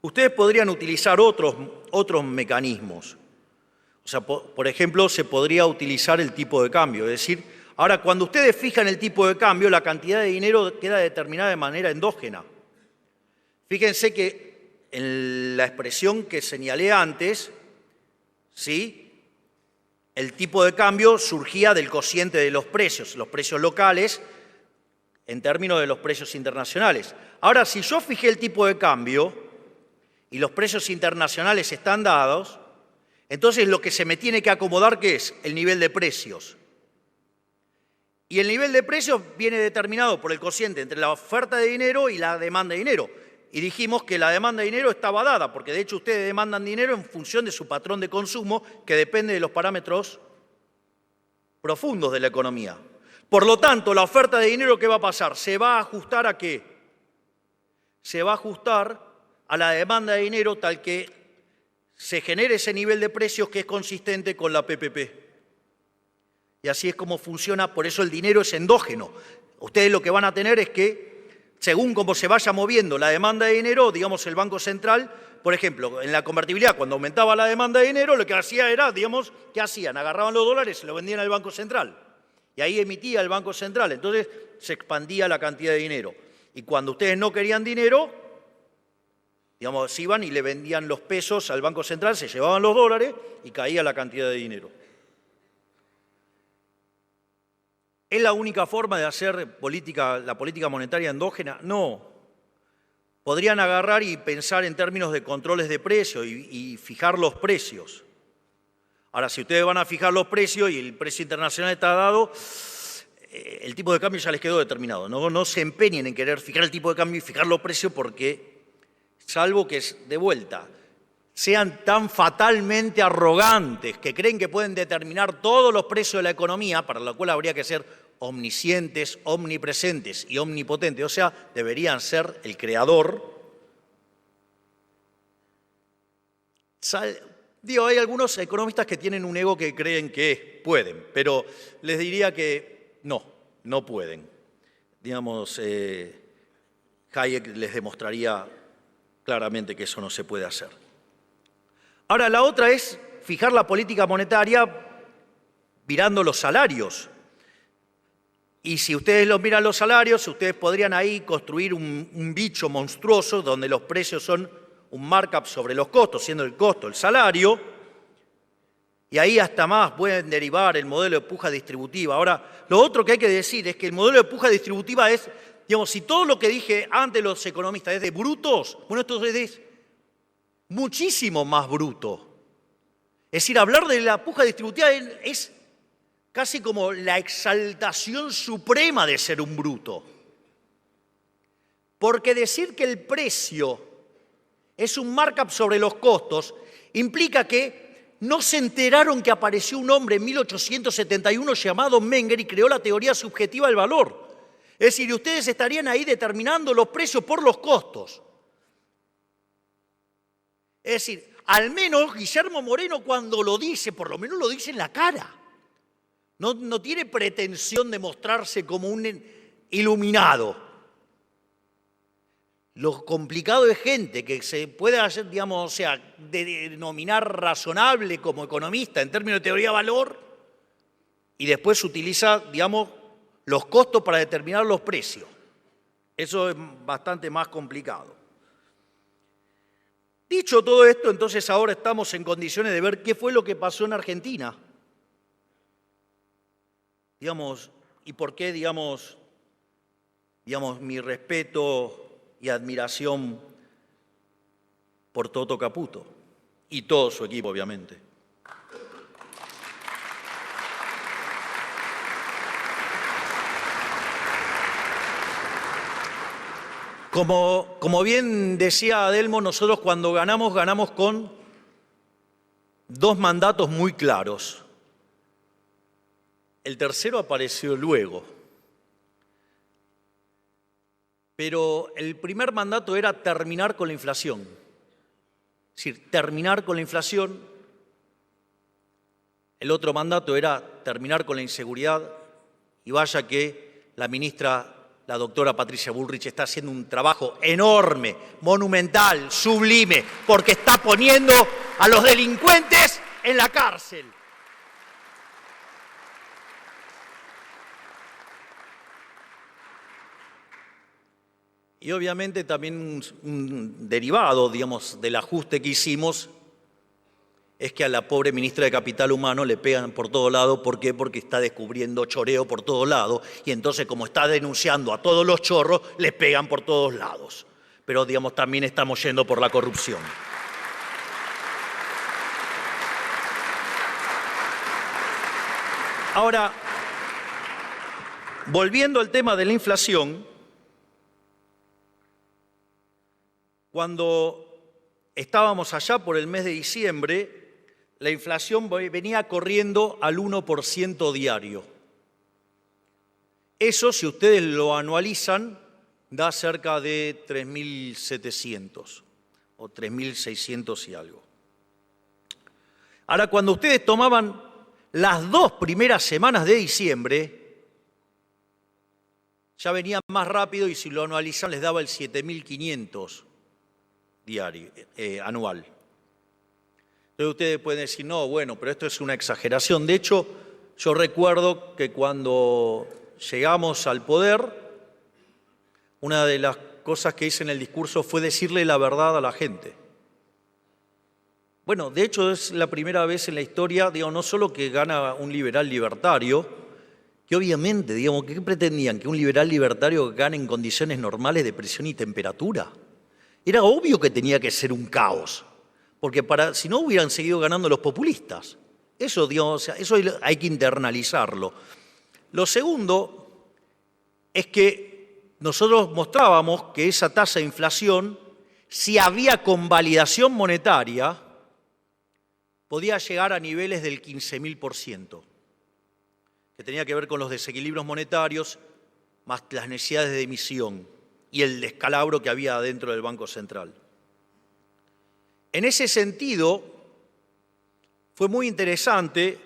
ustedes podrían utilizar otros mecanismos. O sea, por ejemplo, se podría utilizar el tipo de cambio. Es decir, ahora cuando ustedes fijan el tipo de cambio, la cantidad de dinero queda determinada de manera endógena. Fíjense que en la expresión que señalé antes, ¿sí?, el tipo de cambio surgía del cociente de los precios locales en términos de los precios internacionales. Ahora, si yo fijé el tipo de cambio y los precios internacionales están dados, entonces lo que se me tiene que acomodar, ¿qué es? El nivel de precios. Y el nivel de precios viene determinado por el cociente entre la oferta de dinero y la demanda de dinero. Y dijimos que la demanda de dinero estaba dada, porque de hecho ustedes demandan dinero en función de su patrón de consumo, que depende de los parámetros profundos de la economía. Por lo tanto, la oferta de dinero, ¿qué va a pasar? ¿Se va a ajustar a qué? Se va a ajustar a la demanda de dinero tal que se genere ese nivel de precios que es consistente con la PPP. Y así es como funciona, por eso el dinero es endógeno. Ustedes lo que van a tener es que, según cómo se vaya moviendo la demanda de dinero, digamos, el Banco Central, por ejemplo, en la convertibilidad, cuando aumentaba la demanda de dinero, lo que hacía era, digamos, ¿qué hacían? Agarraban los dólares y se los vendían al Banco Central. Y ahí emitía el Banco Central. Entonces se expandía la cantidad de dinero. Y cuando ustedes no querían dinero, digamos, iban y le vendían los pesos al Banco Central, se llevaban los dólares y caía la cantidad de dinero. ¿Es la única forma de hacer la política monetaria endógena? No. Podrían agarrar y pensar en términos de controles de precios y fijar los precios. Ahora, si ustedes van a fijar los precios y el precio internacional está dado, el tipo de cambio ya les quedó determinado. No se empeñen en querer fijar el tipo de cambio y fijar los precios porque, salvo que, de vuelta, sean tan fatalmente arrogantes que creen que pueden determinar todos los precios de la economía, para lo cual habría que ser omniscientes, omnipresentes y omnipotentes, o sea, deberían ser el creador. Hay algunos economistas que tienen un ego que creen que pueden, pero les diría que no pueden. Digamos, Hayek les demostraría claramente que eso no se puede hacer. Ahora, la otra es fijar la política monetaria mirando los salarios. Y si ustedes miran los salarios, ustedes podrían ahí construir un bicho monstruoso donde los precios son un markup sobre los costos, siendo el costo el salario, y ahí hasta más pueden derivar el modelo de puja distributiva. Ahora, lo otro que hay que decir es que el modelo de puja distributiva es, digamos, si todo lo que dije antes los economistas es de brutos, bueno, esto es muchísimo más bruto. Es decir, hablar de la puja distributiva es casi como la exaltación suprema de ser un bruto. Porque decir que el precio es un markup sobre los costos implica que no se enteraron que apareció un hombre en 1871 llamado Menger y creó la teoría subjetiva del valor. Es decir, ustedes estarían ahí determinando los precios por los costos. Es decir, al menos Guillermo Moreno cuando lo dice, por lo menos lo dice en la cara. No tiene pretensión de mostrarse como un iluminado. Lo complicado es gente que se puede hacer, digamos, o sea, denominar razonable como economista en términos de teoría de valor y después utiliza, digamos, los costos para determinar los precios. Eso es bastante más complicado. Dicho todo esto, entonces ahora estamos en condiciones de ver qué fue lo que pasó en Argentina. Digamos, y por qué, digamos, mi respeto y admiración por Toto Caputo y todo su equipo, obviamente. Como bien decía Adelmo, nosotros cuando ganamos con dos mandatos muy claros. El tercero apareció luego. Pero el primer mandato era terminar con la inflación. Es decir, terminar con la inflación el otro mandato era terminar con la inseguridad, y vaya que la ministra, la doctora Patricia Bullrich, está haciendo un trabajo enorme, monumental, sublime, porque está poniendo a los delincuentes en la cárcel. Y obviamente también un derivado, digamos, del ajuste que hicimos es que a la pobre ministra de Capital Humano le pegan por todo lado. ¿Por qué? Porque está descubriendo choreo por todo lado y entonces, como está denunciando a todos los chorros, les pegan por todos lados. Pero, digamos, también estamos yendo por la corrupción. Ahora, volviendo al tema de la inflación, cuando estábamos allá por el mes de diciembre, la inflación venía corriendo al 1% diario. Eso, si ustedes lo anualizan, da cerca de 3.700 o 3.600 y algo. Ahora, cuando ustedes tomaban las 2 primeras semanas de diciembre, ya venía más rápido y si lo anualizan les daba el 7.500 diario, anual. Entonces ustedes pueden decir, no, bueno, pero esto es una exageración. De hecho, yo recuerdo que cuando llegamos al poder, una de las cosas que hice en el discurso fue decirle la verdad a la gente. Bueno, de hecho es la primera vez en la historia, digamos, no solo que gana un liberal libertario, que obviamente, digamos, ¿qué pretendían? ¿Que un liberal libertario gane en condiciones normales de presión y temperatura? Era obvio que tenía que ser un caos, porque si no hubieran seguido ganando los populistas. Eso, digamos, eso hay que internalizarlo. Lo segundo es que nosotros mostrábamos que esa tasa de inflación, si había convalidación monetaria, podía llegar a niveles del 15.000%, que tenía que ver con los desequilibrios monetarios más las necesidades de emisión y el descalabro que había dentro del Banco Central. En ese sentido, fue muy interesante,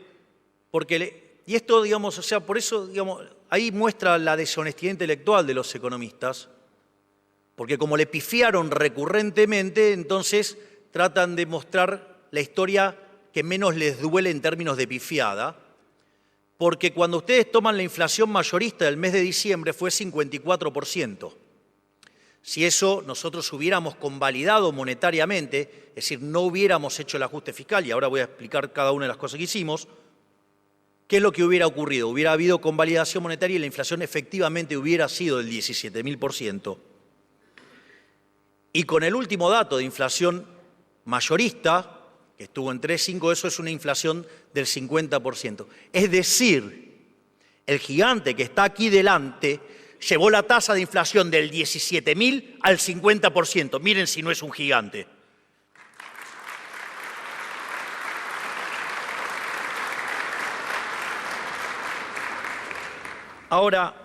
y esto, digamos, o sea, por eso, digamos, ahí muestra la deshonestidad intelectual de los economistas, porque como le pifiaron recurrentemente, entonces tratan de mostrar la historia que menos les duele en términos de pifiada, porque cuando ustedes toman la inflación mayorista del mes de diciembre fue 54%. Si eso nosotros hubiéramos convalidado monetariamente, es decir, no hubiéramos hecho el ajuste fiscal, y ahora voy a explicar cada una de las cosas que hicimos, ¿qué es lo que hubiera ocurrido? Hubiera habido convalidación monetaria y la inflación efectivamente hubiera sido del 17.000%. Y con el último dato de inflación mayorista, que estuvo en 3,5, eso es una inflación del 50%. Es decir, el gigante que está aquí delante llevó la tasa de inflación del 17.000 al 50%. Miren si no es un gigante. Ahora,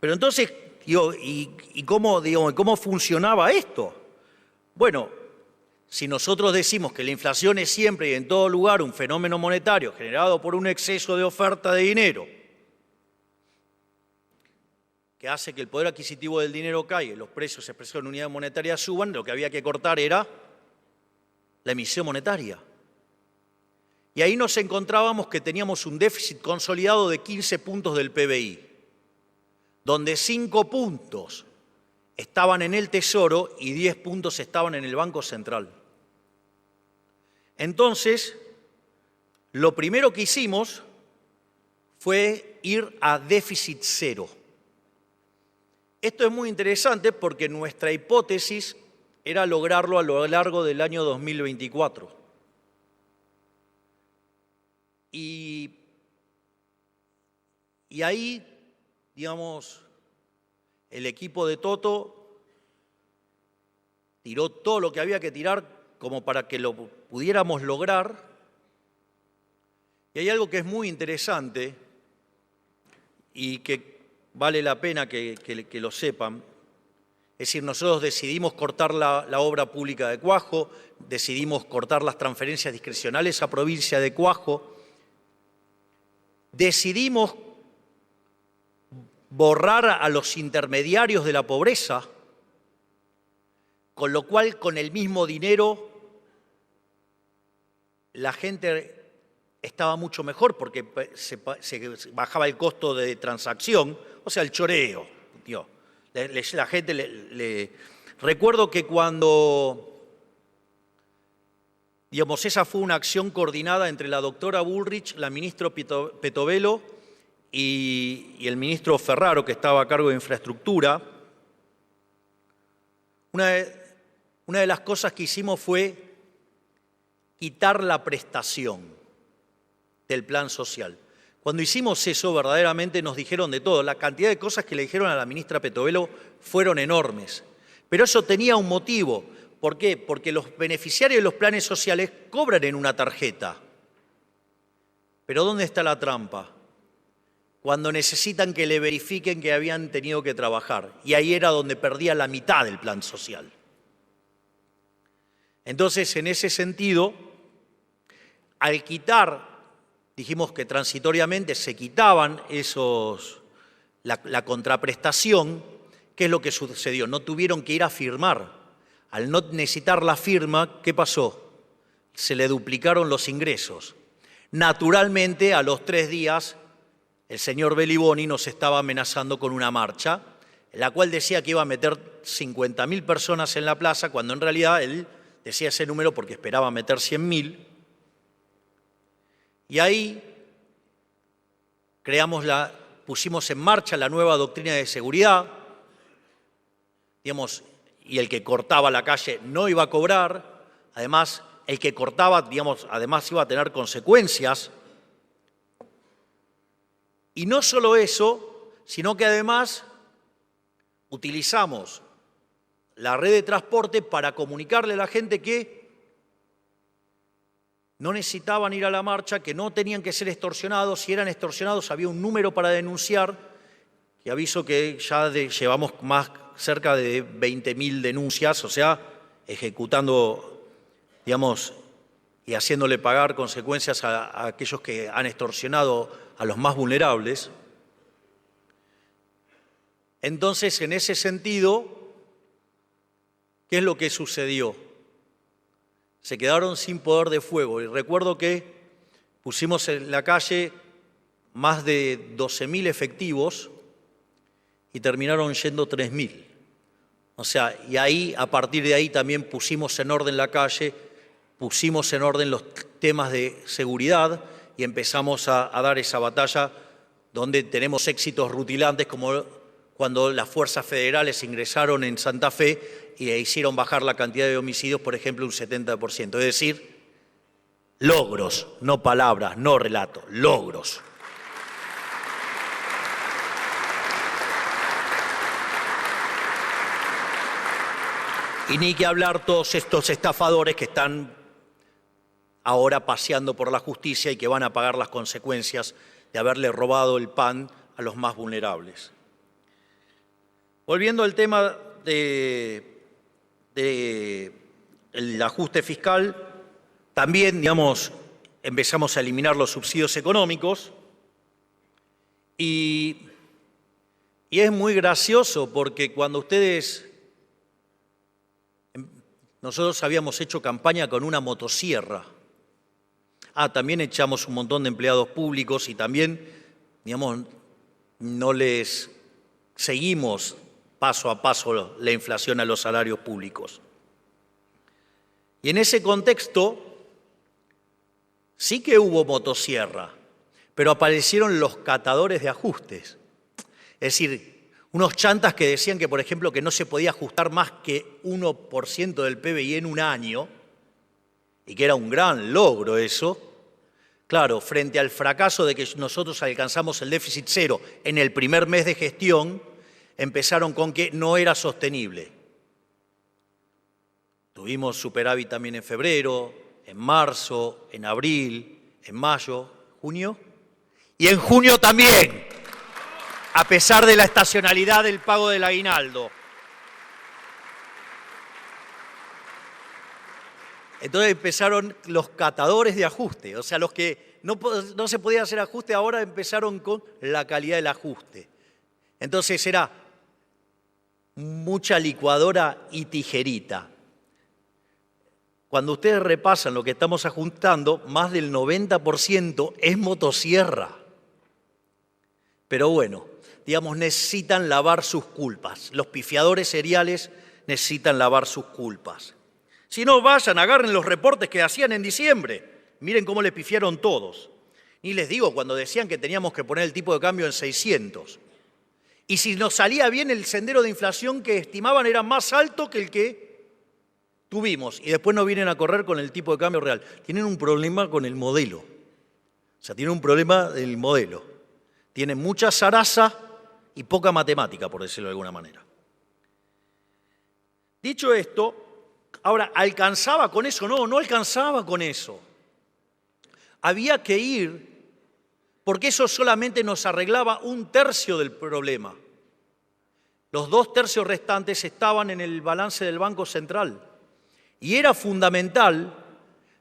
pero entonces, ¿cómo funcionaba esto? Bueno, si nosotros decimos que la inflación es siempre y en todo lugar un fenómeno monetario generado por un exceso de oferta de dinero, que hace que el poder adquisitivo del dinero caiga y los precios expresados en unidad monetaria suban, lo que había que cortar era la emisión monetaria. Y ahí nos encontrábamos que teníamos un déficit consolidado de 15 puntos del PBI, donde 5 puntos estaban en el Tesoro y 10 puntos estaban en el Banco Central. Entonces, lo primero que hicimos fue ir a déficit cero. Esto es muy interesante porque nuestra hipótesis era lograrlo a lo largo del año 2024. Y ahí, digamos, el equipo de Toto tiró todo lo que había que tirar como para que lo pudiéramos lograr. Y hay algo que es muy interesante y que vale la pena que lo sepan, Es decir, nosotros decidimos cortar la obra pública de Cuajo, decidimos cortar las transferencias discrecionales a provincia de Cuajo, decidimos borrar a los intermediarios de la pobreza, con lo cual con el mismo dinero la gente estaba mucho mejor porque se bajaba el costo de transacción, o sea, el choreo. Tío. La gente Recuerdo que cuando, digamos, esa fue una acción coordinada entre la doctora Bullrich, la ministra Petovelo y el ministro Ferraro, que estaba a cargo de infraestructura. Una de las cosas que hicimos fue quitar la prestación del plan social. Cuando hicimos eso, verdaderamente nos dijeron de todo. La cantidad de cosas que le dijeron a la ministra Petovelo fueron enormes. Pero eso tenía un motivo. ¿Por qué? Porque los beneficiarios de los planes sociales cobran en una tarjeta. Pero ¿dónde está la trampa? Cuando necesitan que le verifiquen que habían tenido que trabajar. Y ahí era donde perdía la mitad del plan social. Entonces, en ese sentido, al quitar, dijimos que transitoriamente se quitaban la contraprestación. ¿Qué es lo que sucedió? No tuvieron que ir a firmar. Al no necesitar la firma, ¿qué pasó? Se le duplicaron los ingresos. Naturalmente, a los 3 días, el señor Beliboni nos estaba amenazando con una marcha, en la cual decía que iba a meter 50.000 personas en la plaza, cuando en realidad él decía ese número porque esperaba meter 100.000. Y ahí pusimos en marcha la nueva doctrina de seguridad, digamos, y el que cortaba la calle no iba a cobrar, además el que cortaba, digamos, además iba a tener consecuencias. Y no solo eso, sino que además utilizamos la red de transporte para comunicarle a la gente que no necesitaban ir a la marcha, que no tenían que ser extorsionados. Si eran extorsionados había un número para denunciar, y aviso que ya llevamos cerca de 20.000 denuncias, o sea, ejecutando, digamos, y haciéndole pagar consecuencias a aquellos que han extorsionado a los más vulnerables. Entonces, en ese sentido, ¿qué es lo que sucedió? Se quedaron sin poder de fuego. Y recuerdo que pusimos en la calle más de 12.000 efectivos y terminaron yendo 3.000. O sea, y ahí, a partir de ahí también pusimos en orden la calle, pusimos en orden los temas de seguridad y empezamos a dar esa batalla donde tenemos éxitos rutilantes como cuando las fuerzas federales ingresaron en Santa Fe y hicieron bajar la cantidad de homicidios, por ejemplo, un 70%. Es decir, logros, no palabras, no relato, logros. Y ni que hablar todos estos estafadores que están ahora paseando por la justicia y que van a pagar las consecuencias de haberle robado el pan a los más vulnerables. Volviendo al tema del ajuste fiscal, también, digamos, empezamos a eliminar los subsidios económicos y es muy gracioso porque cuando nosotros habíamos hecho campaña con una motosierra. También echamos un montón de empleados públicos y también, digamos, no les seguimos paso a paso la inflación a los salarios públicos. Y en ese contexto sí que hubo motosierra, pero aparecieron los catadores de ajustes. Es decir, unos chantas que decían que, por ejemplo, que no se podía ajustar más que 1% del PBI en un año, y que era un gran logro eso. Claro, frente al fracaso de que nosotros alcanzamos el déficit cero en el primer mes de gestión, empezaron con que no era sostenible. Tuvimos superávit también en febrero, en marzo, en abril, en mayo, junio, y en junio también, a pesar de la estacionalidad del pago del aguinaldo. Entonces empezaron los catadores de ajuste, o sea, los que no se podía hacer ajuste, ahora empezaron con la calidad del ajuste. Entonces era mucha licuadora y tijerita. Cuando ustedes repasan lo que estamos ajustando, más del 90% es motosierra. Pero bueno, digamos, necesitan lavar sus culpas. Los pifiadores seriales necesitan lavar sus culpas. Si no, vayan, agarren los reportes que hacían en diciembre. Miren cómo les pifiaron todos. Ni les digo cuando decían que teníamos que poner el tipo de cambio en 600. Y si nos salía bien, el sendero de inflación que estimaban era más alto que el que tuvimos. Y después nos vienen a correr con el tipo de cambio real. Tienen un problema con el modelo. O sea, tienen un problema del modelo. Tienen mucha zaraza y poca matemática, por decirlo de alguna manera. Dicho esto, ahora, ¿alcanzaba con eso? No, no alcanzaba con eso. Había que ir, porque eso solamente nos arreglaba un tercio del problema. Los 2/3 restantes estaban en el balance del Banco Central. Y era fundamental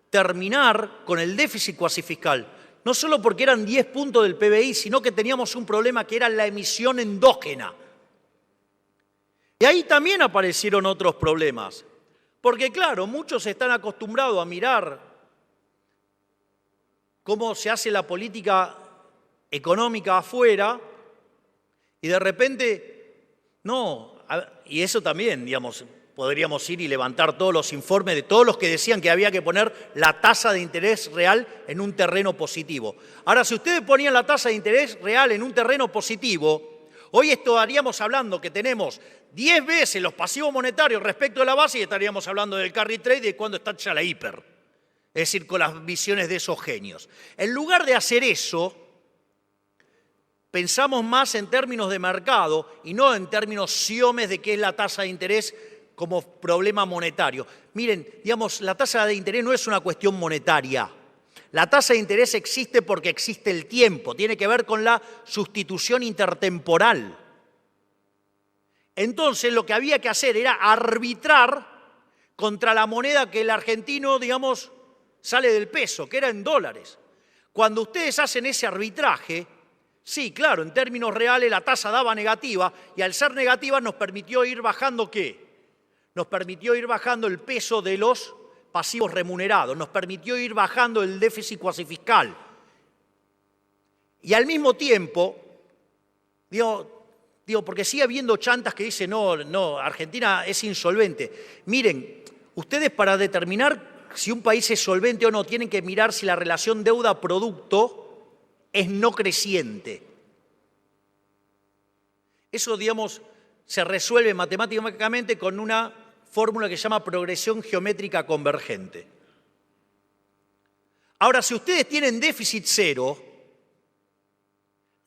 terminar con el déficit cuasi fiscal. No solo porque eran 10 puntos del PBI, sino que teníamos un problema que era la emisión endógena. Y ahí también aparecieron otros problemas. Porque claro, muchos están acostumbrados a mirar cómo se hace la política económica afuera y de repente, no, y eso también, digamos, podríamos ir y levantar todos los informes de todos los que decían que había que poner la tasa de interés real en un terreno positivo. Ahora, si ustedes ponían la tasa de interés real en un terreno positivo, hoy estaríamos hablando que tenemos 10 veces los pasivos monetarios respecto de la base y estaríamos hablando del carry trade y de cuándo está ya la hiper. Es decir, con las visiones de esos genios. En lugar de hacer eso, pensamos más en términos de mercado y no en términos siomes de qué es la tasa de interés como problema monetario. Miren, digamos, la tasa de interés no es una cuestión monetaria. La tasa de interés existe porque existe el tiempo, tiene que ver con la sustitución intertemporal. Entonces, lo que había que hacer era arbitrar contra la moneda que el argentino, digamos, sale del peso, que era en dólares. Cuando ustedes hacen ese arbitraje, sí, claro, en términos reales la tasa daba negativa y al ser negativa nos permitió ir bajando ¿qué? Nos permitió ir bajando el peso de los pasivos remunerados, nos permitió ir bajando el déficit cuasi fiscal. Y al mismo tiempo, digo, porque sigue habiendo chantas que dicen, no, Argentina es insolvente. Miren, ustedes para determinar si un país es solvente o no, tienen que mirar si la relación deuda-producto es no creciente. Eso, digamos, se resuelve matemáticamente con una fórmula que se llama progresión geométrica convergente. Ahora, si ustedes tienen déficit cero,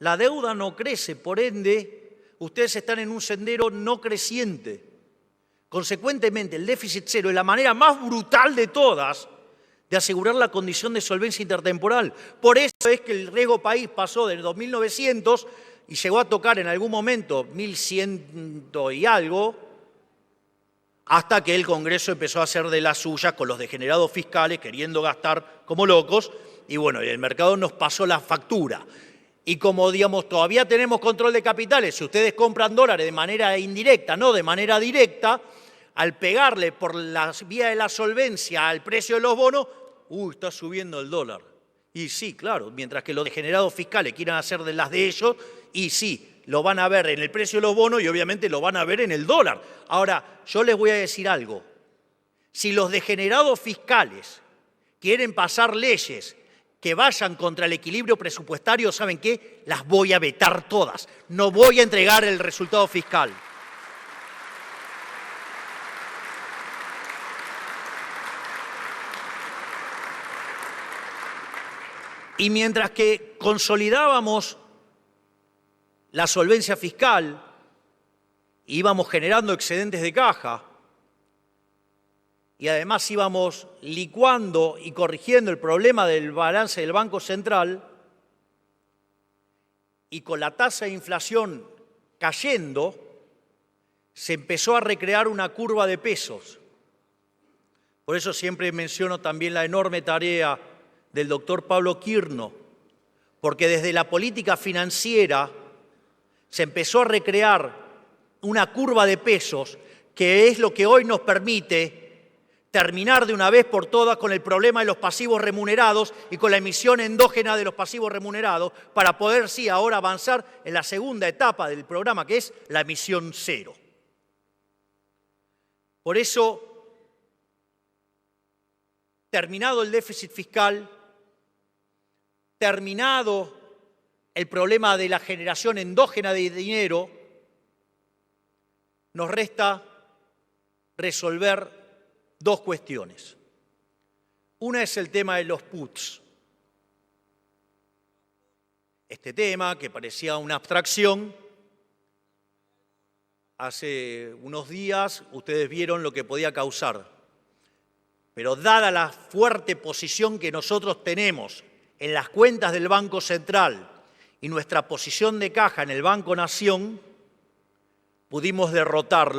la deuda no crece, por ende, ustedes están en un sendero no creciente. Consecuentemente, el déficit cero es la manera más brutal de todas de asegurar la condición de solvencia intertemporal. Por eso es que el riesgo país pasó de 2.900 y llegó a tocar en algún momento 1.100 y algo, hasta que el Congreso empezó a hacer de las suyas con los degenerados fiscales, queriendo gastar como locos, y bueno, el mercado nos pasó la factura. Y como, digamos, todavía tenemos control de capitales, si ustedes compran dólares de manera indirecta, no de manera directa, al pegarle por la vía de la solvencia al precio de los bonos, está subiendo el dólar. Y sí, claro, mientras que los degenerados fiscales quieran hacer de las de ellos, y sí, lo van a ver en el precio de los bonos y obviamente lo van a ver en el dólar. Ahora, yo les voy a decir algo. Si los degenerados fiscales quieren pasar leyes que vayan contra el equilibrio presupuestario, ¿saben qué? Las voy a vetar todas. No voy a entregar el resultado fiscal. Y mientras que consolidábamos la solvencia fiscal, íbamos generando excedentes de caja y además íbamos licuando y corrigiendo el problema del balance del Banco Central, y con la tasa de inflación cayendo, se empezó a recrear una curva de pesos. Por eso siempre menciono también la enorme tarea del doctor Pablo Quirno, porque desde la política financiera se empezó a recrear una curva de pesos que es lo que hoy nos permite terminar de una vez por todas con el problema de los pasivos remunerados y con la emisión endógena de los pasivos remunerados para poder, sí, ahora avanzar en la segunda etapa del programa, que es la emisión cero. Por eso, terminado el déficit fiscal, terminado el problema de la generación endógena de dinero, nos resta resolver dos cuestiones. Una es el tema de los puts. Este tema, que parecía una abstracción, hace unos días ustedes vieron lo que podía causar. Pero dada la fuerte posición que nosotros tenemos en las cuentas del Banco Central y nuestra posición de caja en el Banco Nación, pudimos derrotar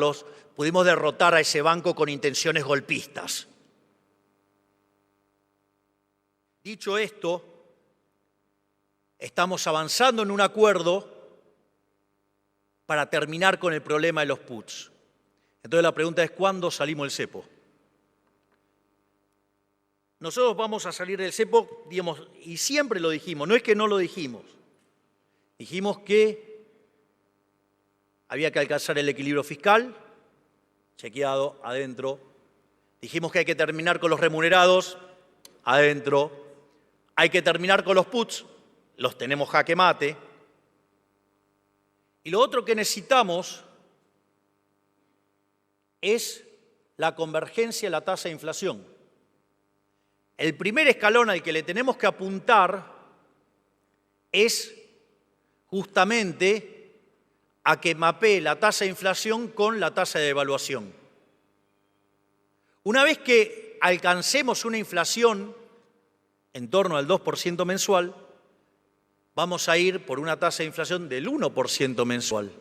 a ese banco con intenciones golpistas. Dicho esto, estamos avanzando en un acuerdo para terminar con el problema de los puts. Entonces la pregunta es, ¿cuándo salimos del cepo? Nosotros vamos a salir del cepo, digamos, y siempre lo dijimos, no es que no lo dijimos. Dijimos que había que alcanzar el equilibrio fiscal, chequeado, adentro. Dijimos que hay que terminar con los remunerados, adentro. Hay que terminar con los puts, los tenemos jaque mate. Y lo otro que necesitamos es la convergencia de la tasa de inflación. El primer escalón al que le tenemos que apuntar es justamente a que mapee la tasa de inflación con la tasa de devaluación. Una vez que alcancemos una inflación en torno al 2% mensual, vamos a ir por una tasa de inflación del 1% mensual.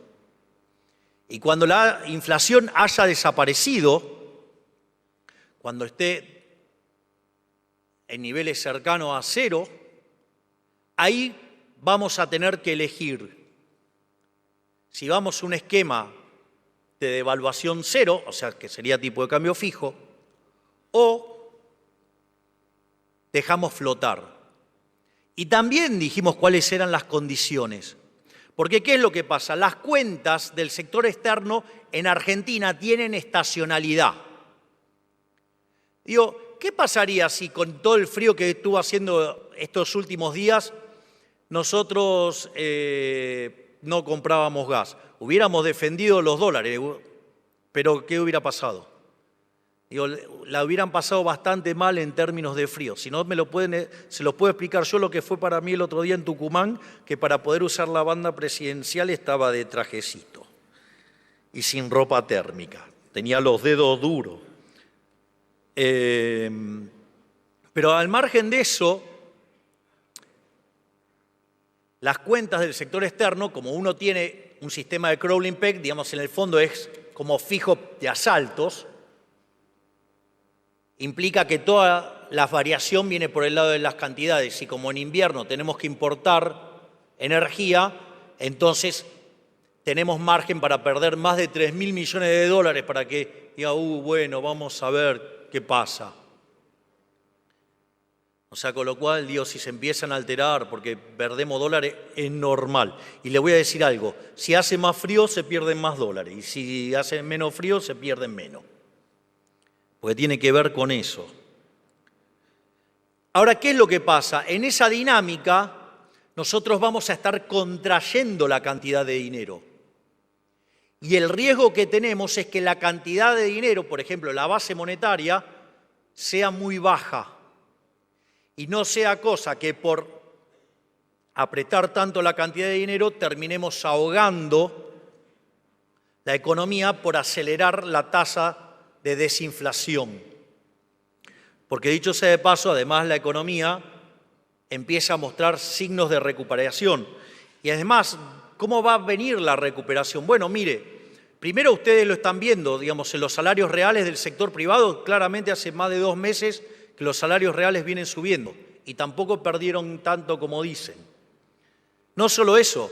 Y cuando la inflación haya desaparecido, cuando esté en niveles cercanos a cero, ahí vamos a tener que elegir si vamos a un esquema de devaluación cero, o sea, que sería tipo de cambio fijo, o dejamos flotar. Y también dijimos cuáles eran las condiciones. Porque ¿qué es lo que pasa? Las cuentas del sector externo en Argentina tienen estacionalidad. Digo, ¿qué pasaría si con todo el frío que estuvo haciendo estos últimos días nosotros no comprábamos gas? Hubiéramos defendido los dólares, pero ¿qué hubiera pasado? Digo, la hubieran pasado bastante mal en términos de frío. Si no se los puedo explicar yo lo que fue para mí el otro día en Tucumán, que para poder usar la banda presidencial estaba de trajecito y sin ropa térmica. Tenía los dedos duros. Pero al margen de eso, las cuentas del sector externo, como uno tiene un sistema de crawling peg, digamos, en el fondo es como fijo de asaltos, implica que toda la variación viene por el lado de las cantidades y como en invierno tenemos que importar energía, entonces tenemos margen para perder más de 3.000 millones de dólares para que diga, bueno, vamos a ver qué pasa. O sea, con lo cual, digo, si se empiezan a alterar porque perdemos dólares, es normal. Y le voy a decir algo, si hace más frío se pierden más dólares y si hace menos frío se pierden menos. Porque tiene que ver con eso. Ahora, ¿qué es lo que pasa? En esa dinámica, nosotros vamos a estar contrayendo la cantidad de dinero. Y el riesgo que tenemos es que la cantidad de dinero, por ejemplo, la base monetaria, sea muy baja. Y no sea cosa que por apretar tanto la cantidad de dinero terminemos ahogando la economía por acelerar la tasa de desinflación. Porque dicho sea de paso, además la economía empieza a mostrar signos de recuperación. Y además, ¿cómo va a venir la recuperación? Bueno, mire, Primero, ustedes lo están viendo, digamos, en los salarios reales del sector privado, claramente hace más de 2 meses que los salarios reales vienen subiendo y tampoco perdieron tanto como dicen. No solo eso,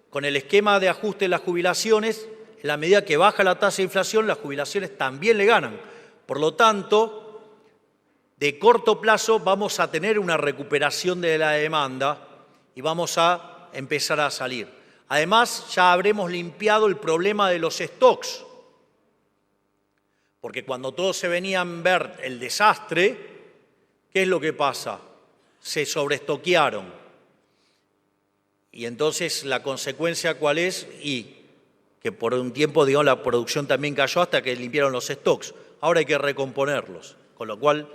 con el esquema de ajuste de las jubilaciones, en la medida que baja la tasa de inflación, las jubilaciones también le ganan. Por lo tanto, de corto plazo vamos a tener una recuperación de la demanda y vamos a empezar a salir. Además, ya habremos limpiado el problema de los stocks, porque cuando todos se venían a ver el desastre, ¿qué es lo que pasa? Se sobreestoquearon. Y entonces la consecuencia, ¿cuál es? Y que por un tiempo, digamos, la producción también cayó hasta que limpiaron los stocks. Ahora hay que recomponerlos, con lo cual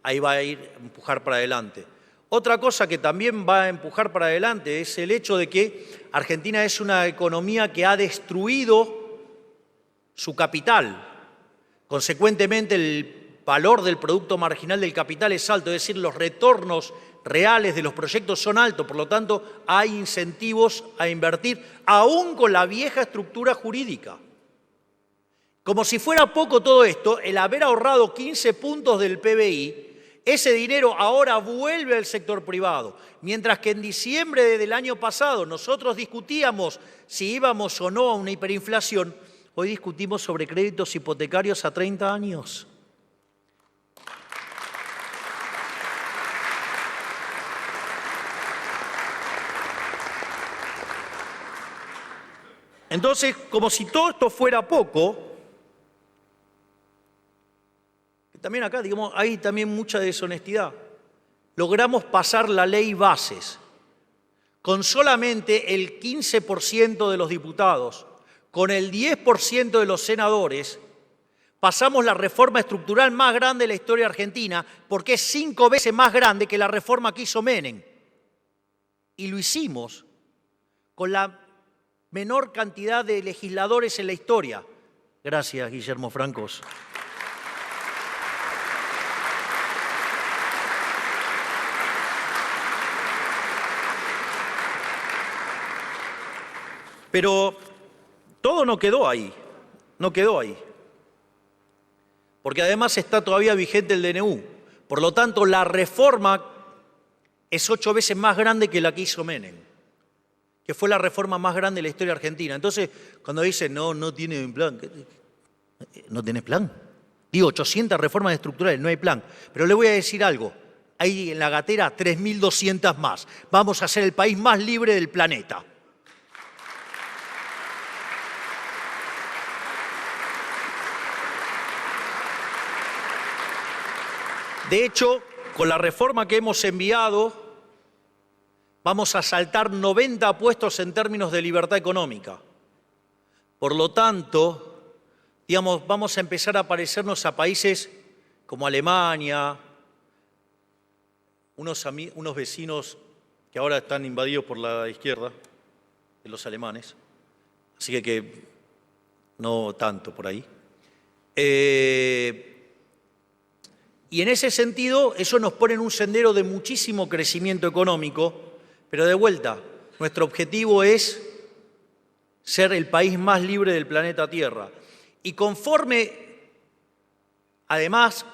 ahí va a ir a empujar para adelante. Otra cosa que también va a empujar para adelante es el hecho de que Argentina es una economía que ha destruido su capital. Consecuentemente, el valor del producto marginal del capital es alto, es decir, los retornos reales de los proyectos son altos, por lo tanto hay incentivos a invertir, aún con la vieja estructura jurídica. Como si fuera poco todo esto, el haber ahorrado 15 puntos del PBI, ese dinero ahora vuelve al sector privado, mientras que en diciembre del año pasado nosotros discutíamos si íbamos o no a una hiperinflación, hoy discutimos sobre créditos hipotecarios a 30 años. Entonces, como si todo esto fuera poco, también acá, digamos, hay también mucha deshonestidad. Logramos pasar la ley Bases con solamente el 15% de los diputados, con el 10% de los senadores, pasamos la reforma estructural más grande de la historia argentina, porque es 5 veces más grande que la reforma que hizo Menem. Y lo hicimos con la menor cantidad de legisladores en la historia. Gracias, Guillermo Francos. Pero todo no quedó ahí, porque además está todavía vigente el DNU. Por lo tanto, la reforma es 8 veces más grande que la que hizo Menem, que fue la reforma más grande de la historia argentina. Entonces, cuando dicen, no tiene plan, ¿no tenés plan? Digo, 800 reformas estructurales, no hay plan. Pero le voy a decir algo, hay en la gatera 3.200 más. Vamos a ser el país más libre del planeta. De hecho, con la reforma que hemos enviado, vamos a saltar 90 puestos en términos de libertad económica. Por lo tanto, digamos, vamos a empezar a parecernos a países como Alemania, unos vecinos que ahora están invadidos por la izquierda, de los alemanes, así que no tanto por ahí. Y en ese sentido, eso nos pone en un sendero de muchísimo crecimiento económico, pero de vuelta, nuestro objetivo es ser el país más libre del planeta Tierra. Y conforme, además,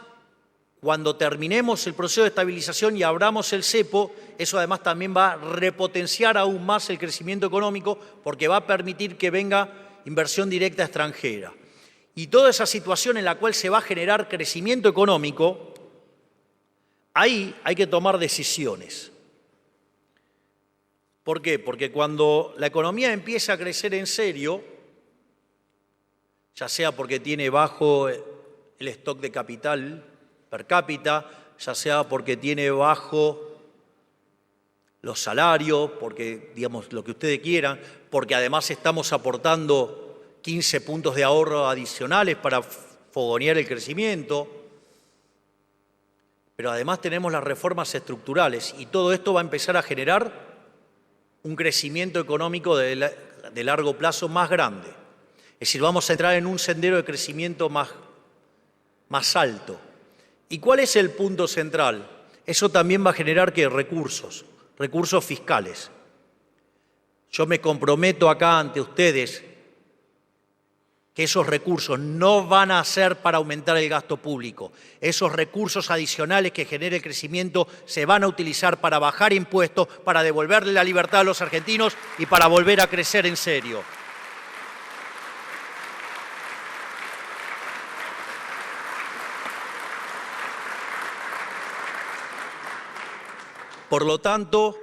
cuando terminemos el proceso de estabilización y abramos el cepo, eso además también va a repotenciar aún más el crecimiento económico porque va a permitir que venga inversión directa extranjera. Y toda esa situación en la cual se va a generar crecimiento económico, ahí hay que tomar decisiones. ¿Por qué? Porque cuando la economía empieza a crecer en serio, ya sea porque tiene bajo el stock de capital per cápita, ya sea porque tiene bajo los salarios, porque, digamos, lo que ustedes quieran, porque además estamos aportando 15 puntos de ahorro adicionales para fogonear el crecimiento, pero además tenemos las reformas estructurales y todo esto va a empezar a generar un crecimiento económico de largo plazo más grande. Es decir, vamos a entrar en un sendero de crecimiento más alto. ¿Y cuál es el punto central? Eso también va a generar ¿qué? Recursos fiscales. Yo me comprometo acá ante ustedes que esos recursos no van a ser para aumentar el gasto público. Esos recursos adicionales que genere el crecimiento se van a utilizar para bajar impuestos, para devolverle la libertad a los argentinos y para volver a crecer en serio. Por lo tanto,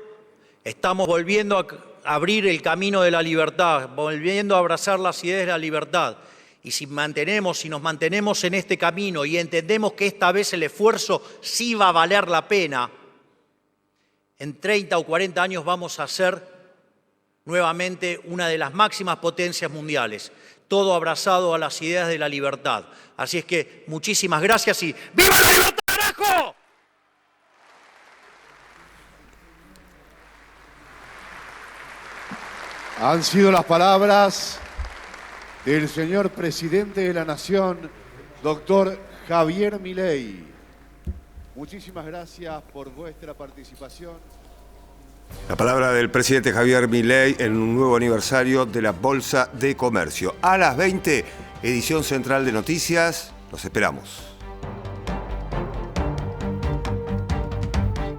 estamos volviendo a abrir el camino de la libertad, volviendo a abrazar las ideas de la libertad. Y si nos mantenemos en este camino y entendemos que esta vez el esfuerzo sí va a valer la pena, en 30 o 40 años vamos a ser nuevamente una de las máximas potencias mundiales, todo abrazado a las ideas de la libertad. Así es que muchísimas gracias y ¡viva la libertad, carajo! Han sido las palabras del señor presidente de la Nación, doctor Javier Milei. Muchísimas gracias por vuestra participación. La palabra del presidente Javier Milei en un nuevo aniversario de la Bolsa de Comercio. A las 20, edición central de noticias. Los esperamos.